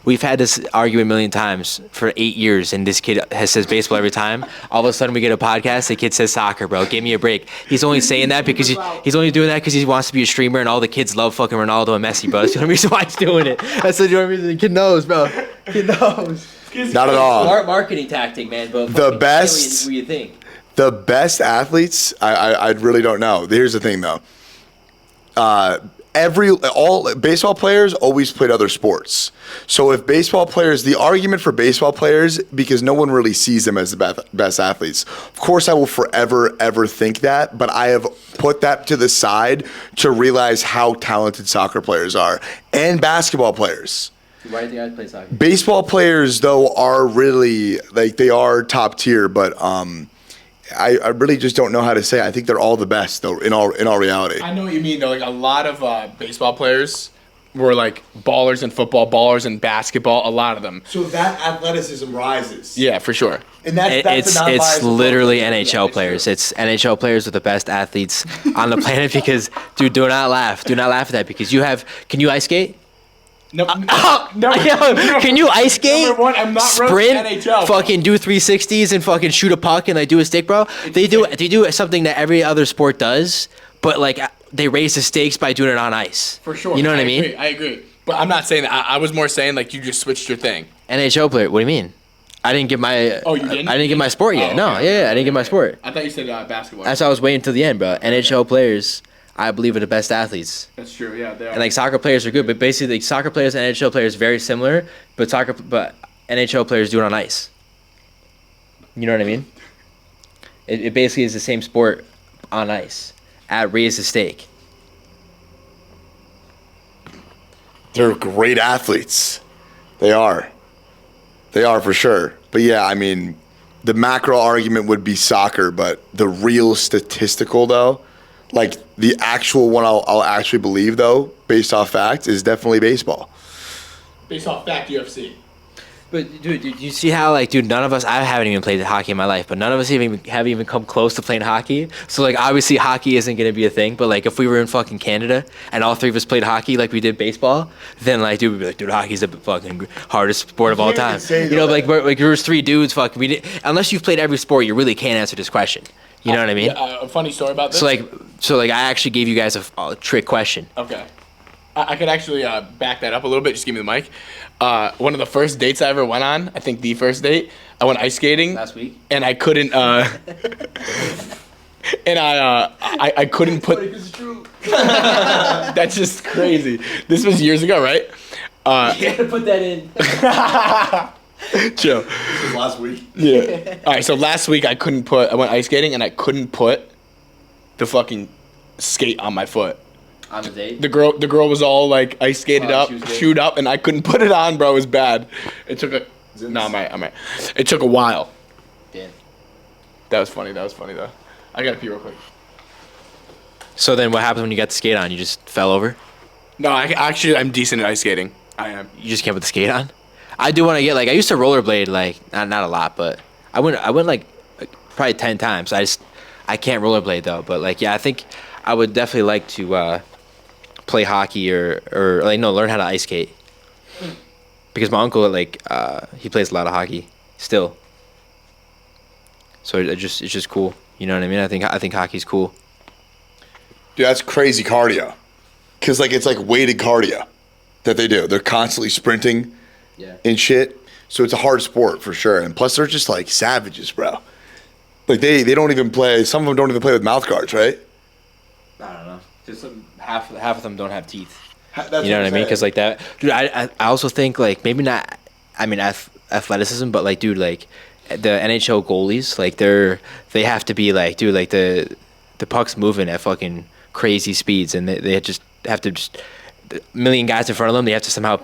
We've had this argument a million times for 8 years, and this kid says baseball every time. All of a sudden, we get a podcast. The kid says soccer, bro. Give me a break. He's only saying that because he's only doing that because he wants to be a streamer, and all the kids love fucking Ronaldo and Messi, bro. That's the only reason why he's doing it. That's the only reason. The kid knows, bro. Kid knows. Not at all. Smart marketing tactic, man. But The best- What do you think? The best athletes, I really don't know. Here's the thing, though. all baseball players always played other sports. So if baseball players, the argument for baseball players, because no one really sees them as the best athletes. Of course, I will forever ever think that, but I have put that to the side to realize how talented soccer players are and basketball players. Why do you think I play soccer? Baseball players, though, are really they are top tier, but I really just don't know how to say it. I think they're all the best, though, in all reality. I know what you mean, though. Like, a lot of baseball players were, like, ballers in football, ballers in basketball, a lot of them. So that athleticism rises. Yeah, for sure. And that's It's literally NHL players. It's NHL players are the best athletes on the planet because, dude, do not laugh. Do not laugh at that because can you ice skate? No, Can you ice skate? Number one, I'm not sprint, NHL, fucking do 360s and fucking shoot a puck and like do a stick, bro. They do something that every other sport does, but like they raise the stakes by doing it on ice. For sure. You know what I mean? I agree. But I'm not saying that. I was more saying like you just switched your thing. NHL player. What do you mean? I didn't get my. Oh, you didn't? I didn't get my sport yet. Oh, No, okay. I didn't get my sport. I thought you said basketball. That's why I was waiting till the end, bro. NHL players, I believe, are the best athletes. That's true. Yeah, they are. And like soccer players are good, but basically like, soccer players and NHL players very similar, but NHL players do it on ice. You know what I mean? It basically is the same sport on ice at raise the stake. They're great athletes. They are. They are for sure. But yeah, I mean, the macro argument would be soccer, but the real statistical though, like the actual one I'll actually believe though, based off facts, is definitely baseball. Based off fact, UFC. But dude, you see how like, dude, none of us, I haven't even played hockey in my life, but none of us have even come close to playing hockey. So like, obviously hockey isn't gonna be a thing. But like, if we were in fucking Canada and all three of us played hockey like we did baseball, then like, dude, we'd be like, dude, hockey's the fucking hardest sport of all time. You know, like there was three dudes, fucking, we did. Unless you've played every sport, you really can't answer this question. You know what I mean? A funny story about this. So like, I actually gave you guys a trick question. Okay. I could actually back that up a little bit. Just give me the mic. One of the first dates I ever went on, I think the first date, I went ice skating. Last week? And I couldn't, and I couldn't put... That's just crazy. This was years ago, right? You gotta put that in. Chill. This was last week. Yeah. All right, so last week I went ice skating and I couldn't put the fucking skate on my foot. On the date? The girl was all like ice skated up, she was good. shoot up, and I couldn't put it on, bro. It was bad. It took I'm right. It took a while. Damn. That was funny though. I gotta pee real quick. So then what happened when you got the skate on? You just fell over? No, I'm decent at ice skating. I am. You just can't put the skate on? I do want to get like, I used to rollerblade like not a lot, but I went like probably 10 times. I can't rollerblade though, but like yeah, I think I would definitely like to play hockey or like learn how to ice skate. Because my uncle like he plays a lot of hockey still. So it's just cool. You know what I mean? I think hockey's cool. Dude, that's crazy cardio. Cause like it's like weighted cardio that they do. They're constantly sprinting and shit. So it's a hard sport for sure. And plus they're just like savages, bro. Like they don't even play. Some of them don't even play with mouth guards, right? I don't know. Just half of them don't have teeth. That's You know what I mean? Because like that, dude. I also think like maybe not. I mean athleticism, but like dude, like the NHL goalies, like they have to be like, dude, like the puck's moving at fucking crazy speeds, and they just have to a million guys in front of them. They have to somehow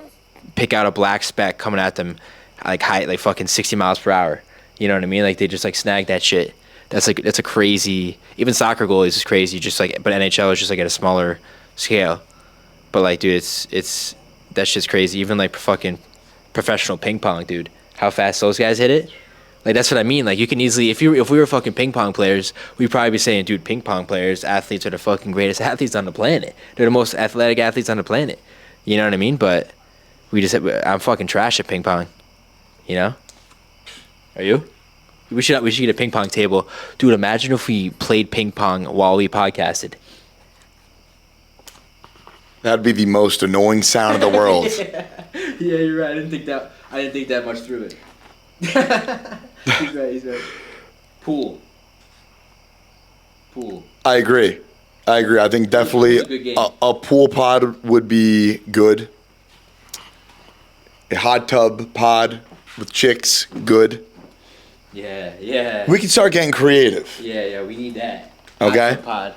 pick out a black speck coming at them, like fucking 60 miles per hour. You know what I mean? Like they just like snag that shit. That's a crazy. Even soccer goalies is crazy. Just like, but NHL is just like at a smaller scale. But like, dude, it's that shit's crazy. Even like fucking professional ping pong, dude. How fast those guys hit it. Like that's what I mean. Like you can easily, if we were fucking ping pong players, we'd probably be saying, dude, ping pong players, athletes are the fucking greatest athletes on the planet. They're the most athletic athletes on the planet. You know what I mean? But I'm fucking trash at ping pong. You know? Are you? We should get a ping pong table. Dude, imagine if we played ping pong while we podcasted. That'd be the most annoying sound in the world. Yeah, you're right. I didn't think that much through it. He's right. Pool. I agree. I agree. I think definitely It's a good game. a pool pod would be good. A hot tub pod with chicks, good. Yeah. We can start getting creative. Yeah. We need that. Okay. Hot tub pod.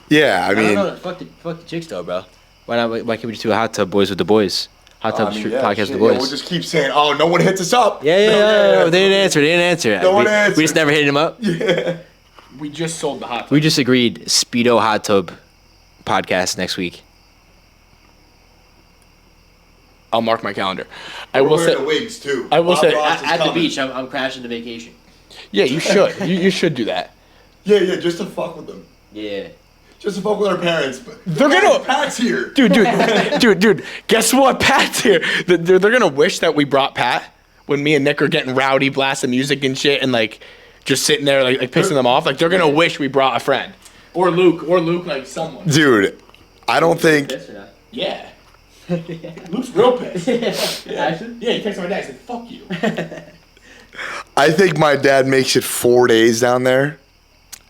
Yeah, I I mean, don't know. Fuck the chicks though, bro. Why not? Why can't we just do a hot tub boys with the boys? Hot tub podcast with the boys. we'll just keep saying, "Oh, no one hits us up." Yeah. They didn't answer. No one We answered. just never hit him up. We just sold the hot tub. We just agreed Speedo hot tub podcast next week. I'll mark my calendar. I will say. wigs too. I will say At the beach, I'm crashing the vacation. Yeah, you should. you should do that. Yeah, just to fuck with them. Yeah. Just to fuck with our parents. But They're gonna- Pat's here. Dude. Guess what? Pat's here. They're gonna wish that we brought Pat when me and Nick are getting rowdy, blasting music and shit, and like just sitting there like pissing them off. Like they're gonna wish we brought a friend or Luke, like someone. Dude, I don't think. Yeah. Luke's real pissed. Actually? Yeah, he texted my dad. He said, "Fuck you." I think my dad makes it 4 days down there,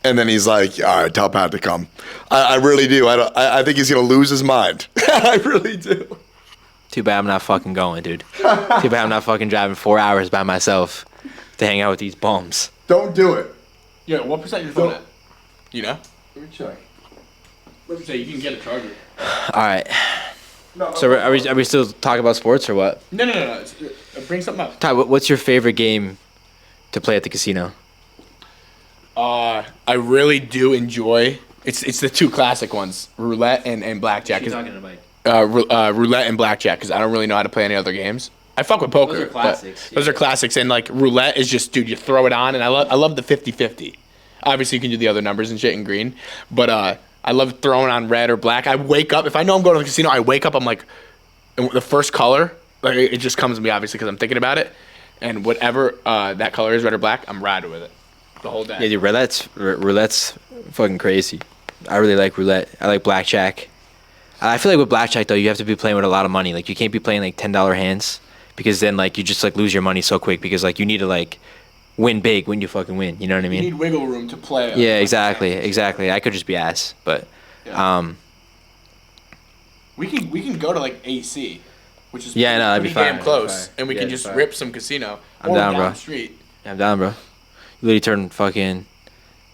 and then he's like, "All right, tell Pat to come." I really do. I think he's gonna lose his mind. I really do. Too bad I'm not fucking going, dude. Too bad I'm not fucking driving 4 hours by myself to hang out with these bums. Don't do it. Yeah, what percent your phone at? You know? Sure. So you can get a charger. All right. So are we still talking about sports or what? No. Bring something up. Ty, what's your favorite game to play at the casino? I really do enjoy. It's the two classic ones, roulette and blackjack. Roulette and blackjack, because I don't really know how to play any other games. I fuck with poker. Those are classics, Those are classics, and like roulette is just, dude, you throw it on, and I love the 50-50. Obviously, you can do the other numbers and shit in green, but I love throwing on red or black. I wake up if I know I'm going to the casino. I wake up, I'm like, the first color, like it just comes to me obviously because I'm thinking about it, and whatever that color is, red or black, I'm riding with it the whole day. Yeah, dude, roulette's fucking crazy. I really like roulette. I like blackjack. I feel like with blackjack though, you have to be playing with a lot of money. Like you can't be playing like $10 hands because then like you just like lose your money so quick because like you need to like win big when you fucking win. You know what I You mean? need wiggle room to play. Yeah, exactly. I could just be ass, but We can go to like AC, which is Yeah, no, that'd be pretty fine, damn close, that'd be fine. and we Yeah, can that'd just be fine. rip some casino. I'm or down, down bro. the street. I'm down, bro. You literally turn fucking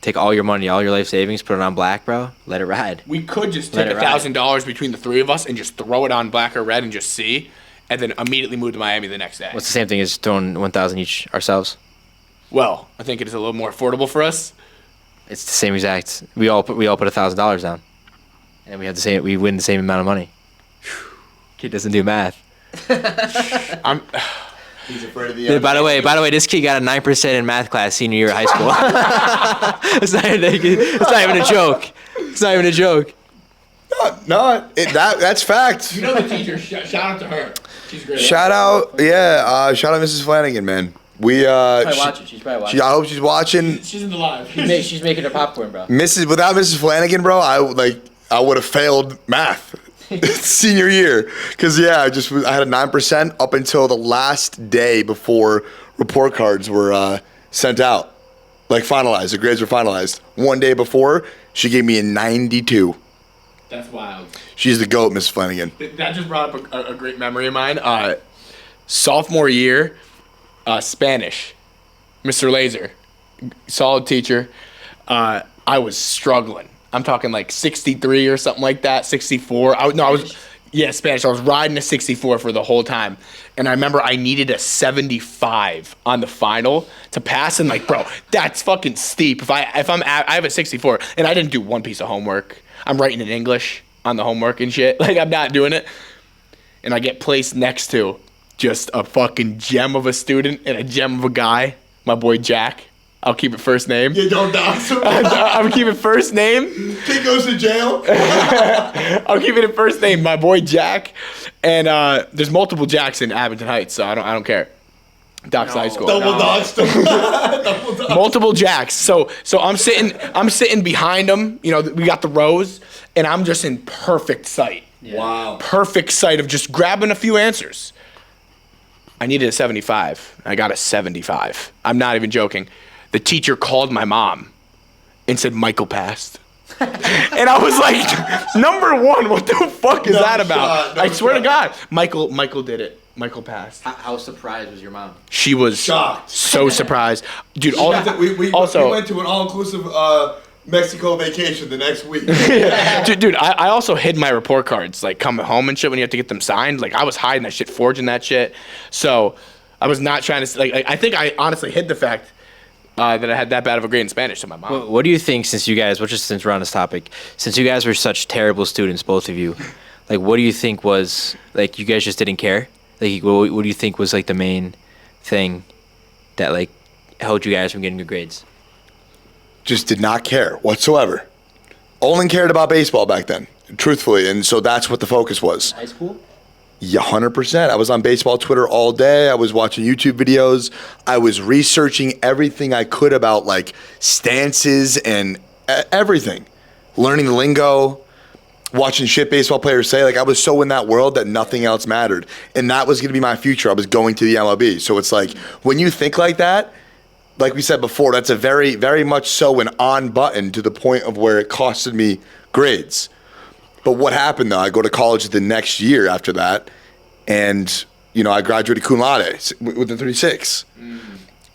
take all your money, all your life savings, put it on black, bro. Let it ride. We could just Let take it ride. $1,000 between the three of us and just throw it on black or red and just see, and then immediately move to Miami the next day. What's the same thing as throwing 1,000 each ourselves? Well, I think it is a little more affordable for us. It's the same exact. We all put $1,000 down, and we have the same. We win the same amount of money. Kid doesn't do math. I'm. He's afraid of the. Dude, by the way, this kid got a 9% in math class senior year of high school. it's not even a joke. It's not even a joke. That's fact. You know the teacher. Shout out to her. She's great. Shout out Mrs. Flanagan, man. We She's probably watching. I hope she's watching. She's in the live. She's making her popcorn, bro. Without Mrs. Flanagan, bro, I would have failed math senior year because I had a 9% up until the last day before report cards were sent out, like finalized. The grades were finalized. One day before, she gave me a 92. That's wild. She's the GOAT, Mrs. Flanagan. That just brought up a great memory of mine. Sophomore year, Spanish, Mr. Laser, solid teacher. I was struggling. I'm talking like 63 or something like that, 64. Spanish. I was riding a 64 for the whole time. And I remember I needed a 75 on the final to pass. And like, bro, that's fucking steep. I have a 64 and I didn't do one piece of homework. I'm writing in English on the homework and shit. Like I'm not doing it. And I get placed next to just a fucking gem of a student and a gem of a guy. My boy Jack. I'll keep it first name. You don't dox him. I'm keeping first name. He goes to jail. I'll keep it in first name. My boy Jack, and there's multiple Jacks in Abington Heights, so I don't care. Doc's High School. Double doxed him. Multiple Jacks. So I'm sitting behind him. You know, we got the rows, and I'm just in perfect sight. Wow. Perfect sight of just grabbing a few answers. I needed a 75. I got a 75. I'm not even joking. The teacher called my mom and said Michael passed. And I was like, number one, what the fuck is that about? I swear to God, Michael did it. Michael passed. How surprised was your mom? She was Shocked. so surprised, dude. We Also, went to an all-inclusive Mexico vacation the next week. dude, I also hid my report cards, like coming home and shit when you have to get them signed. Like I was hiding that shit, forging that shit. So I was not trying to, like I think I honestly hid the fact that I had that bad of a grade in Spanish to my mom. What do you think, since we're on this topic, since you guys were such terrible students, both of you, like what do you think was, like you guys just didn't care? Like what do you think was like the main thing that like held you guys from getting good grades? Just did not care whatsoever. Only cared about baseball back then, truthfully, and so that's what the focus was. High school? Yeah, 100%. I was on baseball Twitter all day. I was watching YouTube videos. I was researching everything I could about like stances and everything. Learning the lingo, watching shit baseball players say. Like I was so in that world that nothing else mattered. And that was going to be my future. I was going to the MLB. So it's like when you think like that, like we said before, that's a very, very much so an on button to the point of where it costed me grades. But what happened though? I go to college the next year after that, and you know I graduated cum laude with a 36,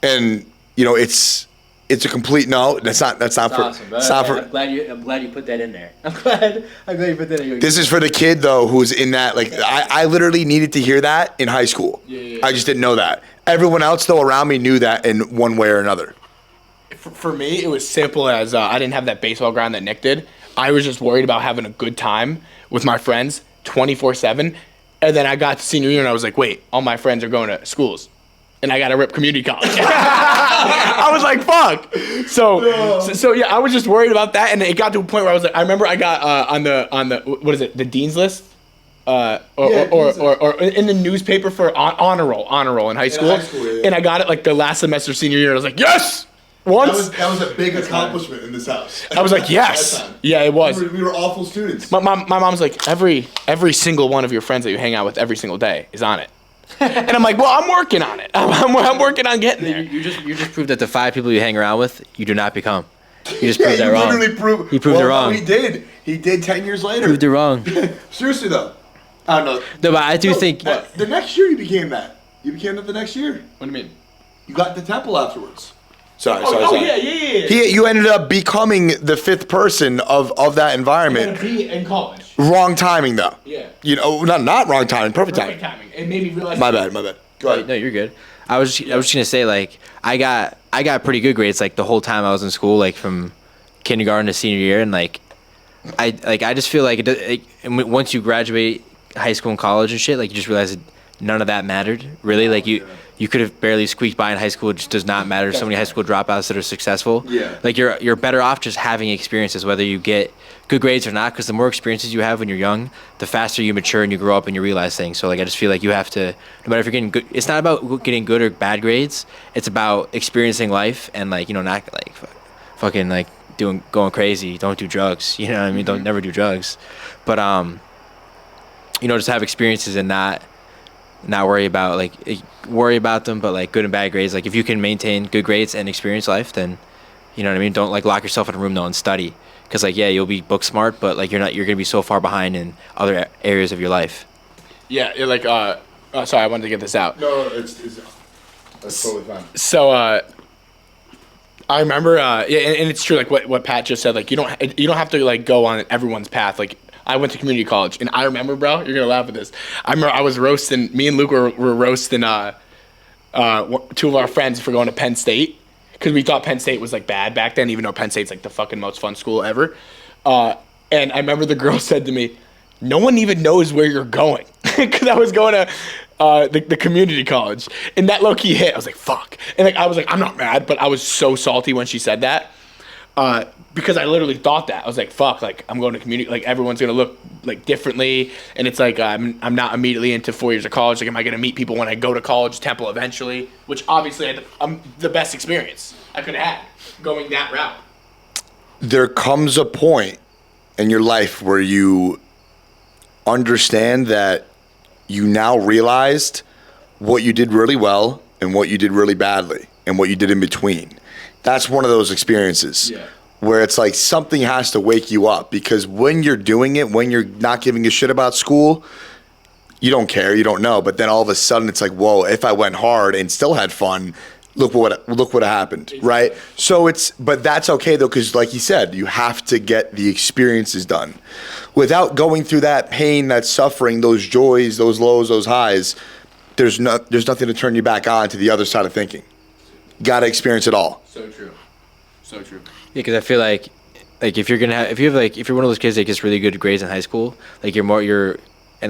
and you know it's a complete no. That's not for. Awesome, It's not for. I'm glad you put that in there. I'm glad you put that in. This is for the kid though who's in that. Like I literally needed to hear that in high school. Yeah. I just didn't know that. Everyone else though around me knew that in one way or another. For me, it was simple as I didn't have that baseball grind that Nick did. I was just worried about having a good time with my friends 24/7. And then I got to senior year and I was like, wait, all my friends are going to schools. And I got to rip community college. I was like, fuck. So yeah, I was just worried about that. And it got to a point where I was like, I remember I got on the what is it, the dean's list? Or in the newspaper for honor roll in high school. Yeah. And I got it like the last semester of senior year. I was like, yes! Once. That was a big accomplishment in this house. I was like, yes. Yeah, it was. We were awful students. My mom's like, every single one of your friends that you hang out with every single day is on it. And I'm like, well, I'm working on it. I'm working on getting there. You just proved that the 5 people you hang around with, you do not become. You just proved that wrong. Literally proved. He proved it wrong. No, he did. He did 10 years later. Proved it wrong. Seriously though. I don't know. No, but I do think. The next year you became that. You became that the next year. What do you mean? You got the temple afterwards. Sorry. Yeah. You ended up becoming the 5th person of that environment. Be in college. Wrong timing though. Yeah. You know, not wrong timing, perfect Perfect timing. timing. It made me realize. My bad. Go ahead. No, you're good. I was just gonna say, like, I got pretty good grades like the whole time I was in school, like from kindergarten to senior year, and like I just feel like once you graduate high school and college and shit, like you just realize that none of that mattered really. Like you could have barely squeaked by in high school. It just does not matter. So many high school dropouts that are successful. Yeah. Like you're better off just having experiences, whether you get good grades or not, because the more experiences you have when you're young, the faster you mature and you grow up and you realize things. So like I just feel like you have to, no matter if you're getting good, it's not about getting good or bad grades. It's about experiencing life and like, you know, not like fucking like going crazy. Don't do drugs. You know what I mean? Don't never do drugs. But you know, just have experiences and not worry about them, but like good and bad grades. Like if you can maintain good grades and experience life, then you know what I mean. Don't like lock yourself in a room though and study, because like you'll be book smart, but like you're gonna be so far behind in other areas of your life. Yeah, like sorry, I wanted to get this out. No, that's totally fine. So I remember and it's true, like what Pat just said. Like you don't have to like go on everyone's path. Like I went to community college, and I remember, bro, you're gonna laugh at this. I remember I was roasting. Me and Luke were roasting 2 of our friends for going to Penn State, because we thought Penn State was like bad back then, even though Penn State's like the fucking most fun school ever. And I remember the girl said to me, "No one even knows where you're going," because I was going to the community college, and that low key hit. I was like, "Fuck," and like I was like, I'm not mad, but I was so salty when she said that. Because I literally thought that. I was like, fuck, like I'm going to community, like everyone's going to look like differently. And it's like, I'm not immediately into 4 years of college. Like, am I going to meet people when I go to college, Temple eventually? Which obviously I'm the best experience I could have had going that route. There comes a point in your life where you understand that you now realized what you did really well and what you did really badly and what you did in between. That's one of those experiences. Yeah. where it's like something has to wake you up, because when you're doing it, when you're not giving a shit about school, you don't care, you don't know. But then all of a sudden it's like, whoa, if I went hard and still had fun, look what happened, right? So but that's okay though, because like you said, you have to get the experiences done. Without going through that pain, that suffering, those joys, those lows, those highs, there's nothing to turn you back on to the other side of thinking. Got to experience it all. So true. So true. Yeah, because I feel like if you're one of those kids that gets really good grades in high school, like and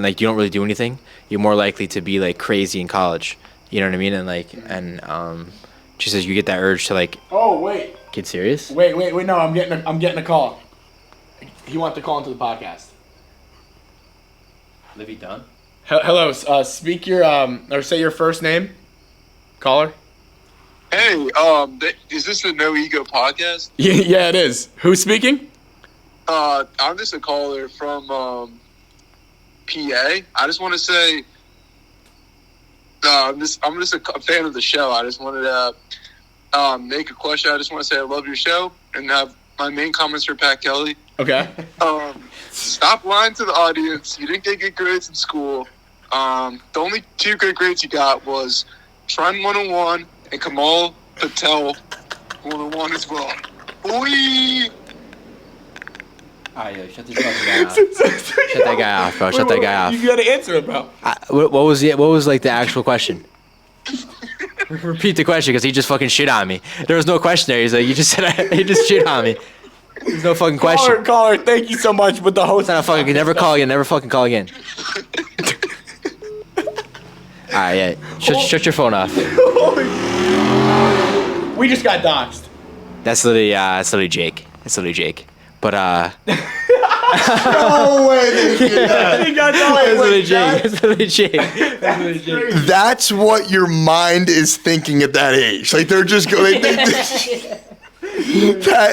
like you don't really do anything, you're more likely to be like crazy in college. You know what I mean? And like she says you get that urge to like. Oh wait. Get serious? Wait. No, I'm getting a call. He wants to call into the podcast. Livy Dunn. Hello. Speak your or say your first name. Caller. Hey, is this the No Ego podcast? Yeah, it is. Who's speaking? I'm just a caller from PA. I just want to say, I'm just a fan of the show. I just wanted to make a question. I just want to say I love your show, and my main comments for Pat Kelly. Okay. Stop lying to the audience. You didn't get good grades in school. The only 2 good grades you got was Trend 101 and Kamal Patel 101 as well. Boy! Alright, yo, shut this fucking guy off. Shut that guy off, bro. Shut that guy off. You gotta answer it, bro. What was like the actual question? Repeat the question, because he just fucking shit on me. There was no question there. He's like, you just said he just shit on me. There's no fucking question. Caller, thank you so much. But the host. It's not fucking. Never call again. Never fucking call again. Alright, yeah. Shut your phone off. We just got doxxed. That's literally Jake. That's literally Jake. But No way. He got That's literally doxxed. Jake. That's literally Jake. That's literally Jake. That's what your mind is thinking at that age. Like they're just going. That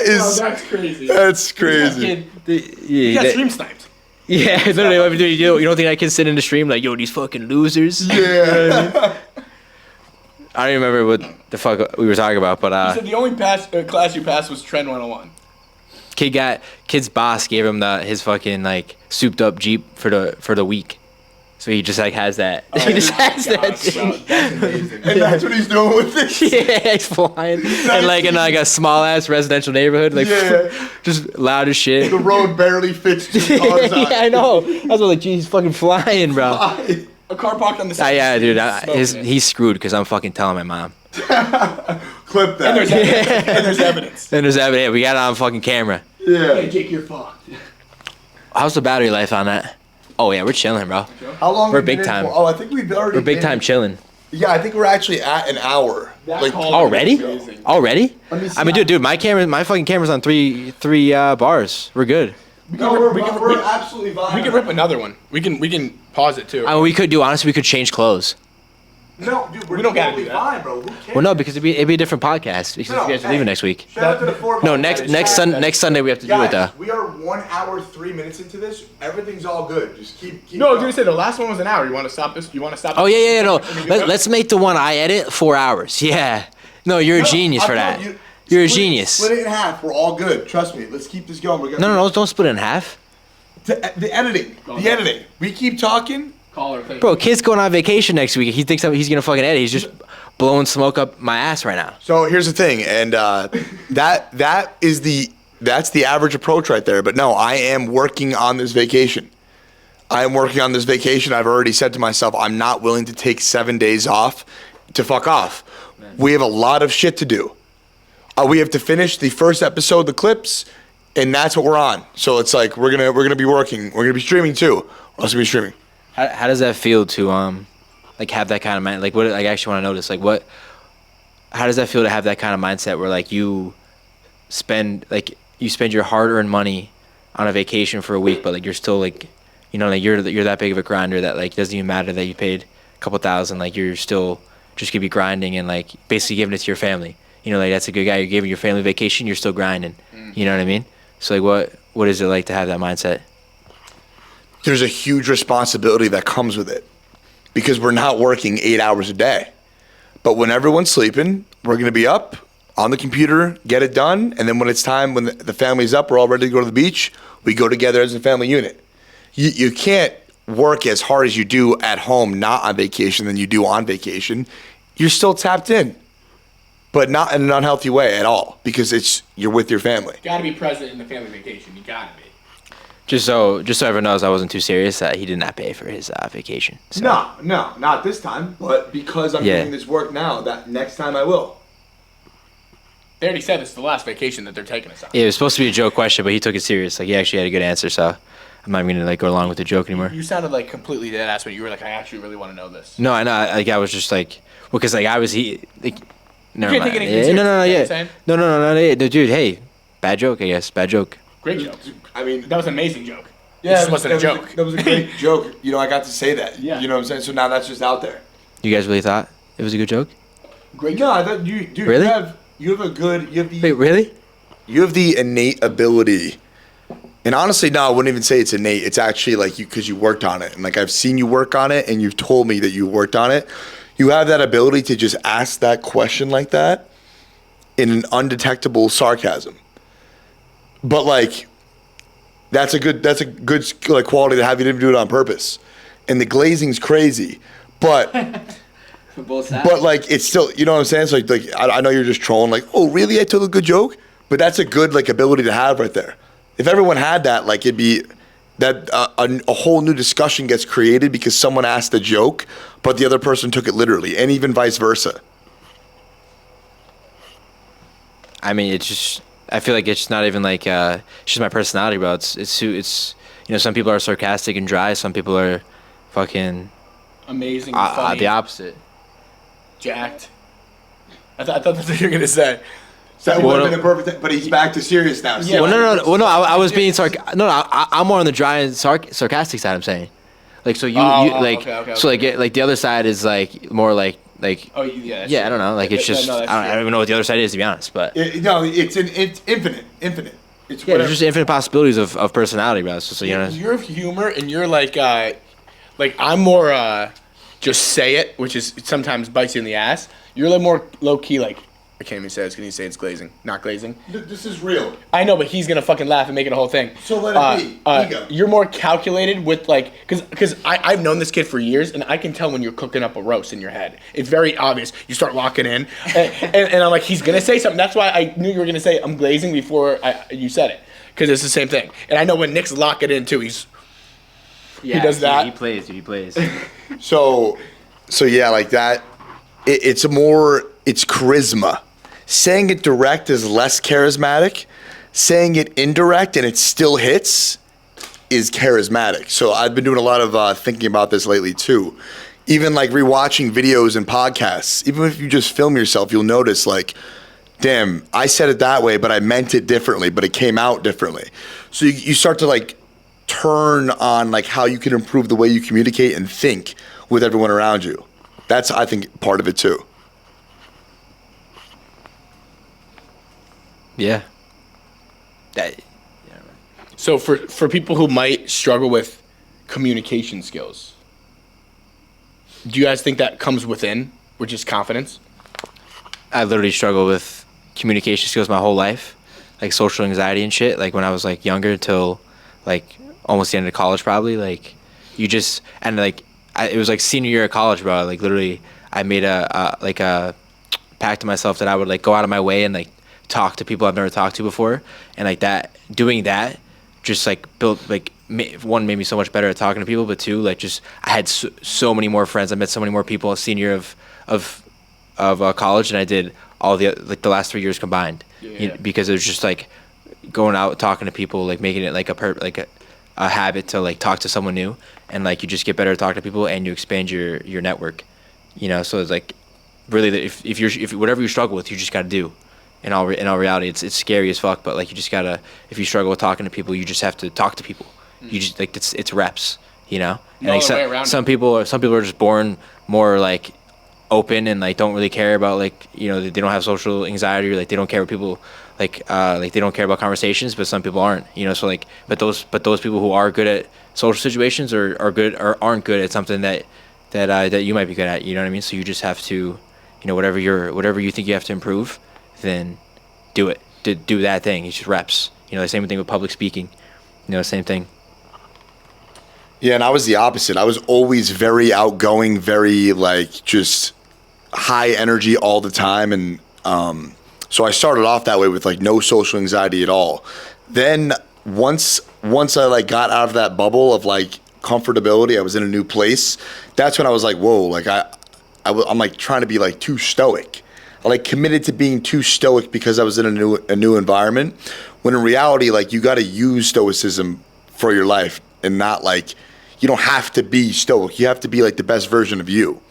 is. That's crazy. That's crazy. You got stream sniped. Yeah, literally. What do? You don't think I can sit in the stream like, yo, these fucking losers? Yeah. I don't even remember what the fuck we were talking about, but You said the only class you passed was Trend 101. kid's boss gave him his fucking like souped up Jeep for the week, so he just like has that. He just has that. Thing. That's amazing. And that's what he's doing with this. Yeah, he's flying and like in like a small ass residential neighborhood, like just loud as shit. The road barely fits 2 cars on. Yeah, I know. I was like, geez, he's fucking flying, bro. A car parked on the side. Yeah, dude, Smoking. he's screwed because I'm fucking telling my mom. Clip that. And there's evidence. And there's evidence. Yeah, we got it on fucking camera. Yeah. Jake, you're fucked. How's the battery life on that? Oh yeah, we're chilling, bro. How long? We're have we big been in time. for? Oh, I think we've already. We're big been- time chilling. Yeah, I think we're actually at an hour. Like Already? Already? Let me see I mean, dude, my fucking camera's on three bars. We're good. no, we're absolutely fine. We can rip another one. We can pause it too. I mean, we could change clothes. No, dude, We don't gotta totally do that. fine, bro. Who cares? Well, no, because it'd be a different podcast. Because No, you guys are hey. leaving next week. Shout out to the 4 No, months. next Sunday we have to do it though. Guys, we are 1 hour 3 minutes into this. Everything's all good. Just keep. No, I was going. gonna say the last one was an hour. You want to stop this? You want to stop? Oh yeah, no. And you go? Let's make the one I edit 4 hours. Yeah. No, you're a genius for I'm that. telling You're a split- genius. Split it in half. We're all good. Trust me. Let's keep this going. We're gonna No, don't split it in half. The editing. The editing. We keep talking. Caller, thank Bro, kid's going on vacation next week. He thinks he's gonna fucking edit. He's just blowing smoke up my ass right now. So here's the thing, and that's the average approach right there. But no, I am working on this vacation. I've already said to myself, I'm not willing to take 7 days off to fuck off. We have a lot of shit to do. We have to finish the first episode, the clips, and that's what we're on. So it's like we're gonna be working. We're gonna be streaming too. We're also gonna be streaming. How does that feel to like have that kind of mind? Like what? Like I actually want to know this. Like what? How does that feel to have that kind of mindset where like you spend your hard-earned money on a vacation for a week, but like you're still like, you know, like you're that big of a grinder that like doesn't even matter that you paid a couple thousand. Like you're still just gonna be grinding and like basically giving it to your family. You know, like that's a good guy. You're giving your family vacation. You're still grinding. You know what I mean? So like what is it like to have that mindset? There's a huge responsibility that comes with it because we're not working 8 hours a day. But when everyone's sleeping, we're going to be up on the computer, get it done, and then when it's time, when the family's up, we're all ready to go to the beach, we go together as a family unit. You can't work as hard as you do at home, not on vacation, than you do on vacation. You're still tapped in, but not in an unhealthy way at all, because you're with your family. Gotta be present in the family vacation. You gotta be. Just so everyone knows, I wasn't too serious. He did not pay for his vacation. So. No, not this time. But because I'm doing this work now, that next time I will. They already said it's the last vacation that they're taking us on. Yeah, it was supposed to be a joke question, but he took it serious. Like, he actually had a good answer, so I'm not even gonna go along with the joke anymore. You sounded like completely dead ass when you were like, I actually really want to know this. No, I know. I was just like, well, because like never You can't mind. take anything Yeah, serious, no, you know what I'm yeah, saying? no, dude. Hey, bad joke, I guess. Bad joke. Great joke. I mean, That was an amazing joke. yeah, It just wasn't a that was joke. that was a great joke. You know, I got to say that. Yeah. You know what I'm saying? So now that's just out there. You guys really thought it was a good joke? Great. No, I thought dude, Really? you have a good, Wait, really? you have the innate ability. And honestly, no, I wouldn't even say it's innate. It's actually like because you worked on it. And like I've seen you work on it and you've told me that you worked on it. You have that ability to just ask that question like that in an undetectable sarcasm. But like that's a good like quality to have. You didn't do it on purpose. And the glazing's crazy. But but like it's still, you know what I'm saying? So like I know you're just trolling like, "Oh, really? I told a good joke?" But that's a good like ability to have right there. If everyone had that, like it'd be that a whole new discussion gets created because someone asked a joke, but the other person took it literally, and even vice versa. I mean, I feel like it's not even like it's just my personality, bro. It's you know, some people are sarcastic and dry. Some people are fucking Amazing, funny, the opposite. jacked. I thought that's what you were gonna say. So it Well, would have been a perfect, but he's back to serious now. Yeah. Well, no. I was being I'm more on the dry and sarcastic side. I'm saying, like, so okay. so like the other side is like more like Oh, yeah. yeah, I don't know. Like it's Yeah, just no, that's I don't true. even know what the other side is, to be honest. But No, it's infinite. It's yeah, there's just infinite possibilities of personality, bro. So you know, Your humor and you're like I'm more just say it, which is sometimes bites you in the ass. You're like more low key, like I can't even say this. Can you say it's glazing? Not glazing. This is real. I know, but he's gonna fucking laugh and make it a whole thing. So let it be. Ego. You're more calculated with like, cause I've known this kid for years, and I can tell when you're cooking up a roast in your head. It's very obvious. You start locking in, and I'm like, he's gonna say something. That's why I knew you were gonna say I'm glazing before you said it, cause it's the same thing. And I know when Nick's locking in too, he does that. He plays, dude. He plays. So yeah, like that. It's charisma. Saying it direct is less charismatic. Saying it indirect and it still hits is charismatic. So I've been doing a lot of thinking about this lately too. Even like rewatching videos and podcasts. Even if you just film yourself, you'll notice like, damn, I said it that way, but I meant it differently, but it came out differently. So you start to like turn on like how you can improve the way you communicate and think with everyone around you. That's, I think, part of it too. Yeah. So for people who might struggle with communication skills, do you guys think that comes within, which is confidence? I literally struggle with communication skills my whole life, like social anxiety and shit. Like when I was like younger till like almost the end of college, probably. Like you just and like it was like senior year of college, bro. Like literally, I made a pact to myself that I would like go out of my way and like talk to people I've never talked to before, and like that doing that just like built like one made me so much better at talking to people, but two like just I had so many more friends. I met so many more people senior of college than I did all the like the last 3 years combined. Yeah. Because it was just like going out talking to people, like making it like a habit to like talk to someone new, and like you just get better at talking to people and you expand your network, you know. So it's like really if whatever you struggle with, you just got to do. In all reality, it's scary as fuck, but like you just gotta, if you struggle with talking to people, you just have to talk to people. You just like it's reps, you know. And No like other way around some people are just born more like open and like don't really care about like, you know, they don't have social anxiety or like they don't care what people like they don't care about conversations, but some people aren't, you know. So like but those people who are good at social situations are good or aren't good at something that you might be good at, you know what I mean. So you just have to, you know, whatever you think you have to improve, then do it. Do that thing. It's just reps. You know, the same thing with public speaking. You know, same thing. Yeah, and I was the opposite. I was always very outgoing, very like just high energy all the time, and so I started off that way with like no social anxiety at all. Then once I like got out of that bubble of like comfortability, I was in a new place. That's when I was like, whoa, like I'm like trying to be like too stoic. I like committed to being too stoic because I was in a new environment. When in reality, like you got to use stoicism for your life, and not like you don't have to be stoic. You have to be like the best version of you.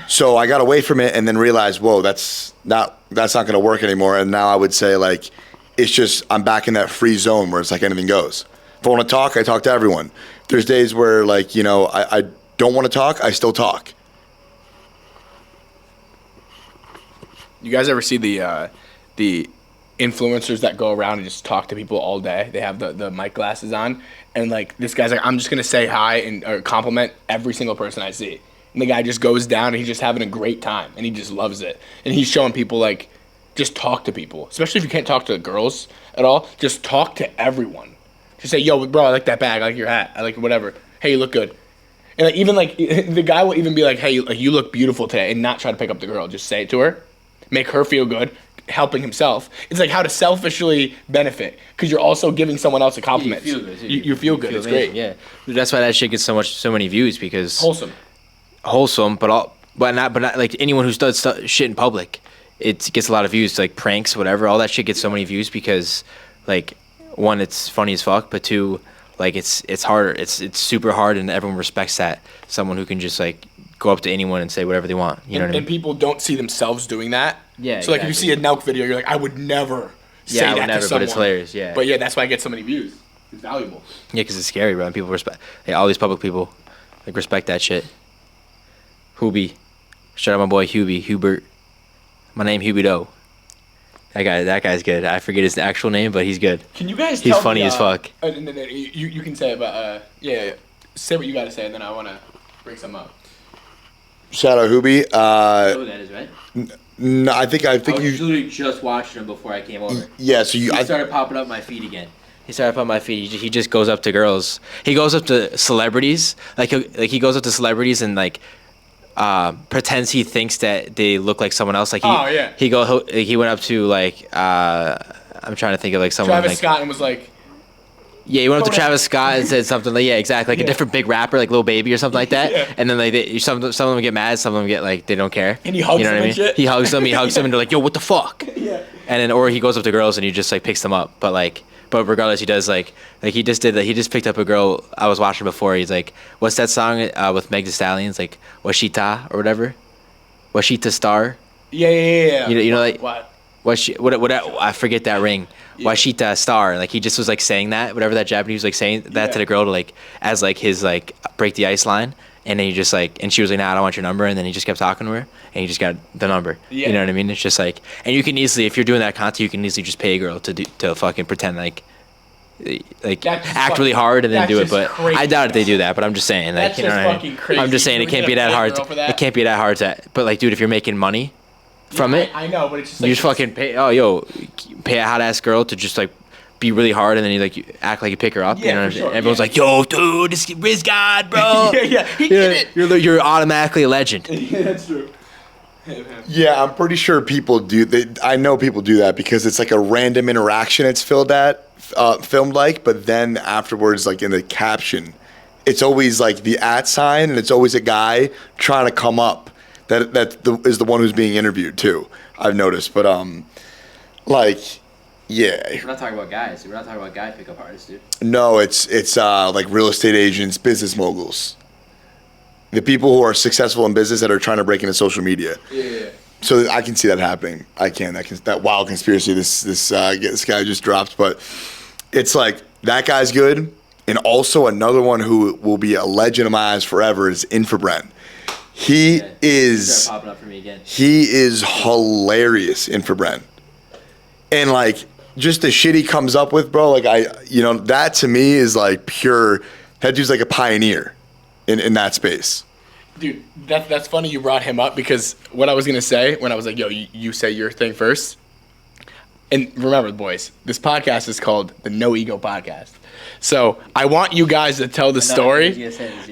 So I got away from it and then realized, whoa, that's not going to work anymore. And now I would say like it's just I'm back in that free zone where it's like anything goes. If I want to talk, I talk to everyone. There's days where like, you know, I don't want to talk, I still talk. You guys ever see the influencers that go around and just talk to people all day? They have the mic glasses on, and like this guy's like, I'm just gonna say hi and or compliment every single person I see. And the guy just goes down and he's just having a great time and he just loves it. And he's showing people like, just talk to people, especially if you can't talk to girls at all. Just talk to everyone. Just say, yo, bro, I like that bag, I like your hat, I like whatever. Hey, you look good. And like, even like the guy will even be like, hey, like, you look beautiful today, and not try to pick up the girl. Just say it to her, make her feel good, helping himself. It's like how to selfishly benefit, because you're also giving someone else a compliment. You feel good. You feel good. It's great. Yeah, that's why that shit gets so many views, because Wholesome. but not like anyone who does shit in public, it gets a lot of views. Like pranks, whatever, all that shit gets so many views because, like, one, it's funny as fuck, but two, like it's harder. It's super hard, and everyone respects that. Someone who can just like go up to anyone and say whatever they want. You know what I mean? And people don't see themselves doing that. Yeah. So like if you see a Nelk video, you're like, I would never say I would that never, to someone. but it's hilarious. Yeah. But yeah, that's why I get so many views. It's valuable. Yeah, because it's scary, bro. And people respect. Hey, all these public people, like, respect that shit. Hubie, shout out my boy Hubert. My name Hubie Doe. That guy's good. I forget his actual name, but he's good. Can you guys? He's tell funny me, as fuck. You can say it, but yeah. Say what you gotta say, and then I wanna bring some up. Shout out Hubie. You know who that is, right? No, I think I was you. literally just watching him before I came over. Yeah, so He started popping up my feed again. He started popping my feed. He just goes up to girls. He goes up to celebrities. He goes up to celebrities and like pretends he thinks that they look like someone else. Like he went up to like I'm trying to think of like someone Travis like Scott and was like. Yeah, he went up to Travis Scott and said something like, yeah, exactly, like a different big rapper, like Lil Baby or something like that. Yeah. And then like some of them get mad, some of them get like they don't care. And he hugs them and shit? He hugs them, and they're like, yo, what the fuck? Yeah. And then or he goes up to girls and he just like picks them up, but regardless, he does like he just did that. He just picked up a girl I was watching before. He's like, what's that song with Meg Thee Stallions, like Washita or whatever, Washita Star. Yeah. You know like what? What I forget that ring. Yeah. Washita Star. Like he just was like saying that, whatever that Japanese was like saying that to the girl to like as like his like break the ice line. And then he just like, and she was like, nah, I don't want your number. And then he just kept talking to her, and he just got the number. Yeah. You know what I mean? It's just like, and you can easily, if you're doing that content, you can easily just pay a girl to fucking pretend like act really hard and then do it. But crazy. I doubt if they do that. But I'm just saying, like, that's just fucking crazy. I'm just saying it can't be that hard. It can't be that hard to. But like, dude, if you're making money from it, I know, but it's just you just fucking pay. Oh, yo, pay a hot ass girl to just like be really hard, and then you act like you pick her up. Yeah, you know what I'm saying? Sure. Everyone's like, yo, dude, this Riz God, bro. He did it. You're automatically a legend. Yeah, that's true. Yeah, I'm pretty sure people do. I know people do that because it's like a random interaction. It's filmed like, but then afterwards, like in the caption, it's always like the @ sign, and it's always a guy trying to come up. That is the one who's being interviewed too. I've noticed, but like. Yeah. We're not talking about guys. We're not talking about guy pickup artists, dude. No, it's like real estate agents, business moguls. The people who are successful in business that are trying to break into social media. Yeah. So I can see that happening. That wild conspiracy this guy just dropped, but it's like that guy's good, and also another one who will be a legend of my eyes forever is Infrabrent. He is hilarious, Infrabrent, and like. Just the shit he comes up with, bro. Like that to me is like pure. That dude's like a pioneer in that space. Dude, that's funny you brought him up, because what I was gonna say when I was like, yo, you say your thing first. And remember, boys, this podcast is called the No Ego Podcast. So I want you guys to tell the story.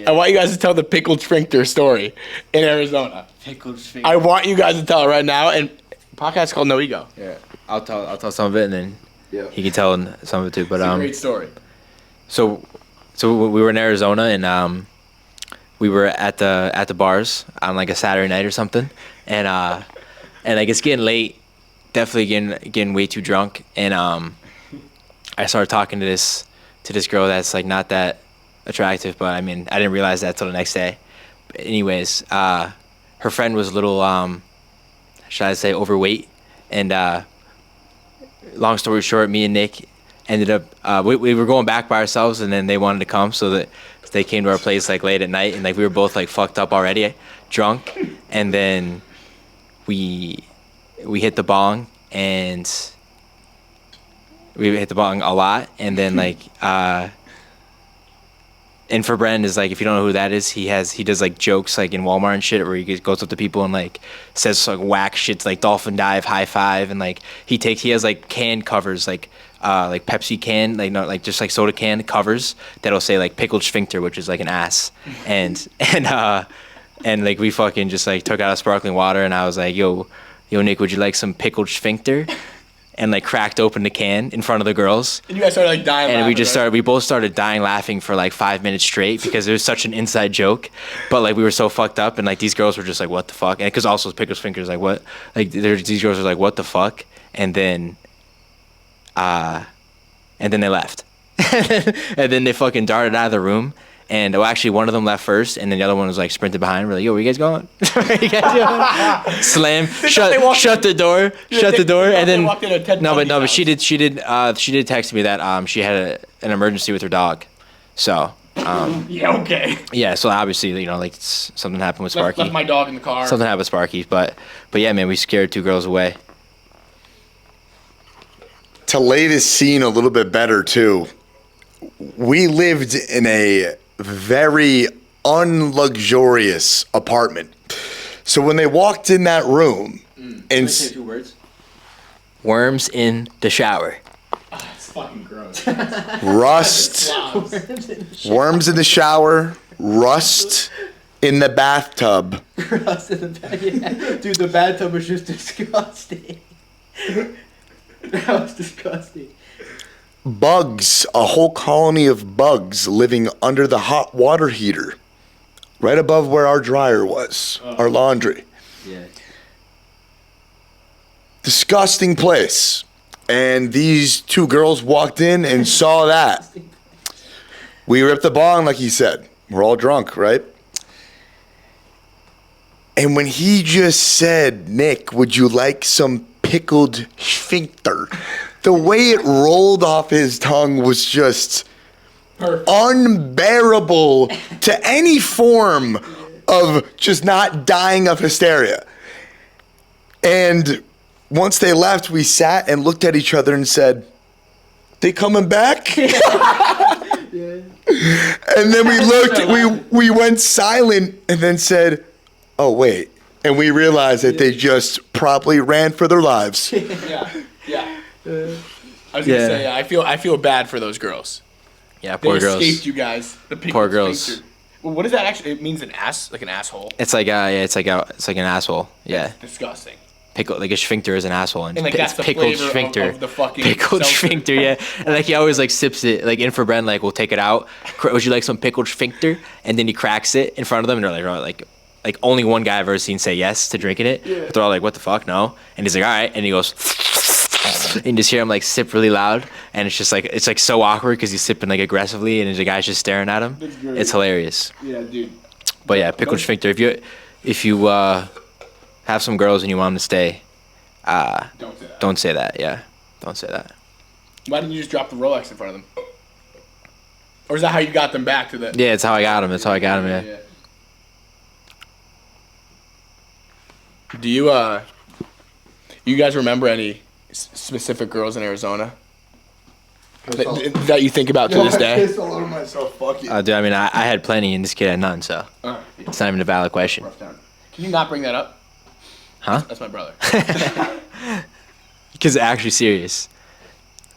I want you guys to tell the pickled sphincter story in Arizona. Pickled sphincter. I want you guys to tell it right now. And podcast is called No Ego. Yeah, I'll tell some of it, and then he can tell some of it too. But It's a great story. So we were in Arizona, and we were at the bars on like a Saturday night or something, and like it's getting late, definitely getting way too drunk, and I started talking to this girl that's like not that attractive, but I mean I didn't realize that till the next day. But anyways, her friend was a little should I say overweight, and long story short, me and Nick ended up we were going back by ourselves, and then they wanted to come, so that they came to our place like late at night, and like we were both like fucked up already, drunk, and then we hit the bong, and we hit the bong a lot, and then like and for Bren is like, if you don't know who that is, he does like jokes like in Walmart and shit, where he goes up to people and like says like whack shit like dolphin dive, high five, and like he has like can covers like Pepsi can, like not like just like soda can covers that'll say like pickled sphincter, which is like an ass, and like we fucking just like took out a sparkling water, and I was like, yo Nick, would you like some pickled sphincter? And like cracked open the can in front of the girls. And you guys started like dying and laughing, we both started dying laughing for like 5 minutes straight, because it was such an inside joke, but like we were so fucked up, and like these girls were just like, what the fuck? And because also pickled sphincters, like what? Like these girls were like, what the fuck? And then they left. And then they fucking darted out of the room. And well, actually, one of them left first, and then the other one was like sprinted behind. We're like, "Yo, where you guys going?" Where you guys going? Slam, shut the door, and then but she did text me that she had an emergency with her dog, so yeah, okay. Yeah, so obviously like something happened with Sparky. Left my dog in the car. Something happened with Sparky, but yeah, man, we scared 2 girls away. To lay this scene a little bit better too, we lived in a very unluxurious apartment. So when they walked in that room and Say 2 words. Worms in the shower. Oh, it's fucking gross. rust, worms in the shower, rust in the bathtub, Rust in the bed. Yeah. Dude, the bathtub was just disgusting. That was disgusting. bugs, a whole colony of bugs living under the hot water heater, right above where our dryer was, our laundry. Yeah. Disgusting place. And these 2 girls walked in and saw that. We ripped the bong, like he said. We're all drunk, right? And when he just said, Nick, would you like some pickled sphincter? The way it rolled off his tongue was just unbearable to any form of just not dying of hysteria. And once they left, we sat and looked at each other and said, they coming back? And then we looked, we went silent and then said, oh, wait. And we realized that they just probably ran for their lives. Yeah. I was gonna say, I feel bad for those girls. Yeah, poor They girls. escaped you guys. The Poor girls. sphincter. Well, what does that actually? It means an ass, like an asshole. It's like it's like an asshole. Yeah. Disgusting. Pickle, like a sphincter is an asshole, and And, like, it's that's the pickled flavor sphincter. of the fucking pickled seltzer. sphincter, yeah. And like he always like sips it, like in for Bren, like we'll take it out. Would you like some pickled sphincter? And then he cracks it in front of them, and they're like only one guy I've ever seen say yes to drinking it. Yeah. But they're all like, what the fuck, no? And he's like, all right, and he goes, and you just hear him like sip really loud, and it's just like it's like so awkward because he's sipping like aggressively, and the guy's just staring at him. It's hilarious. Yeah, dude. But yeah, pickled sphincter. If you have some girls and you want them to stay. Don't say that. Don't say that, yeah. Don't say that. Why didn't you just drop the Rolex in front of them? Or is that how you got them back to the? Yeah, it's how I got him. Yeah. Do you guys remember any specific girls in Arizona that you think about to this day? all over myself. Fuck you. Dude, I mean, I had plenty and this kid had none, so it's not even a valid question. Can you not bring that up? Huh? That's my brother. because actually serious.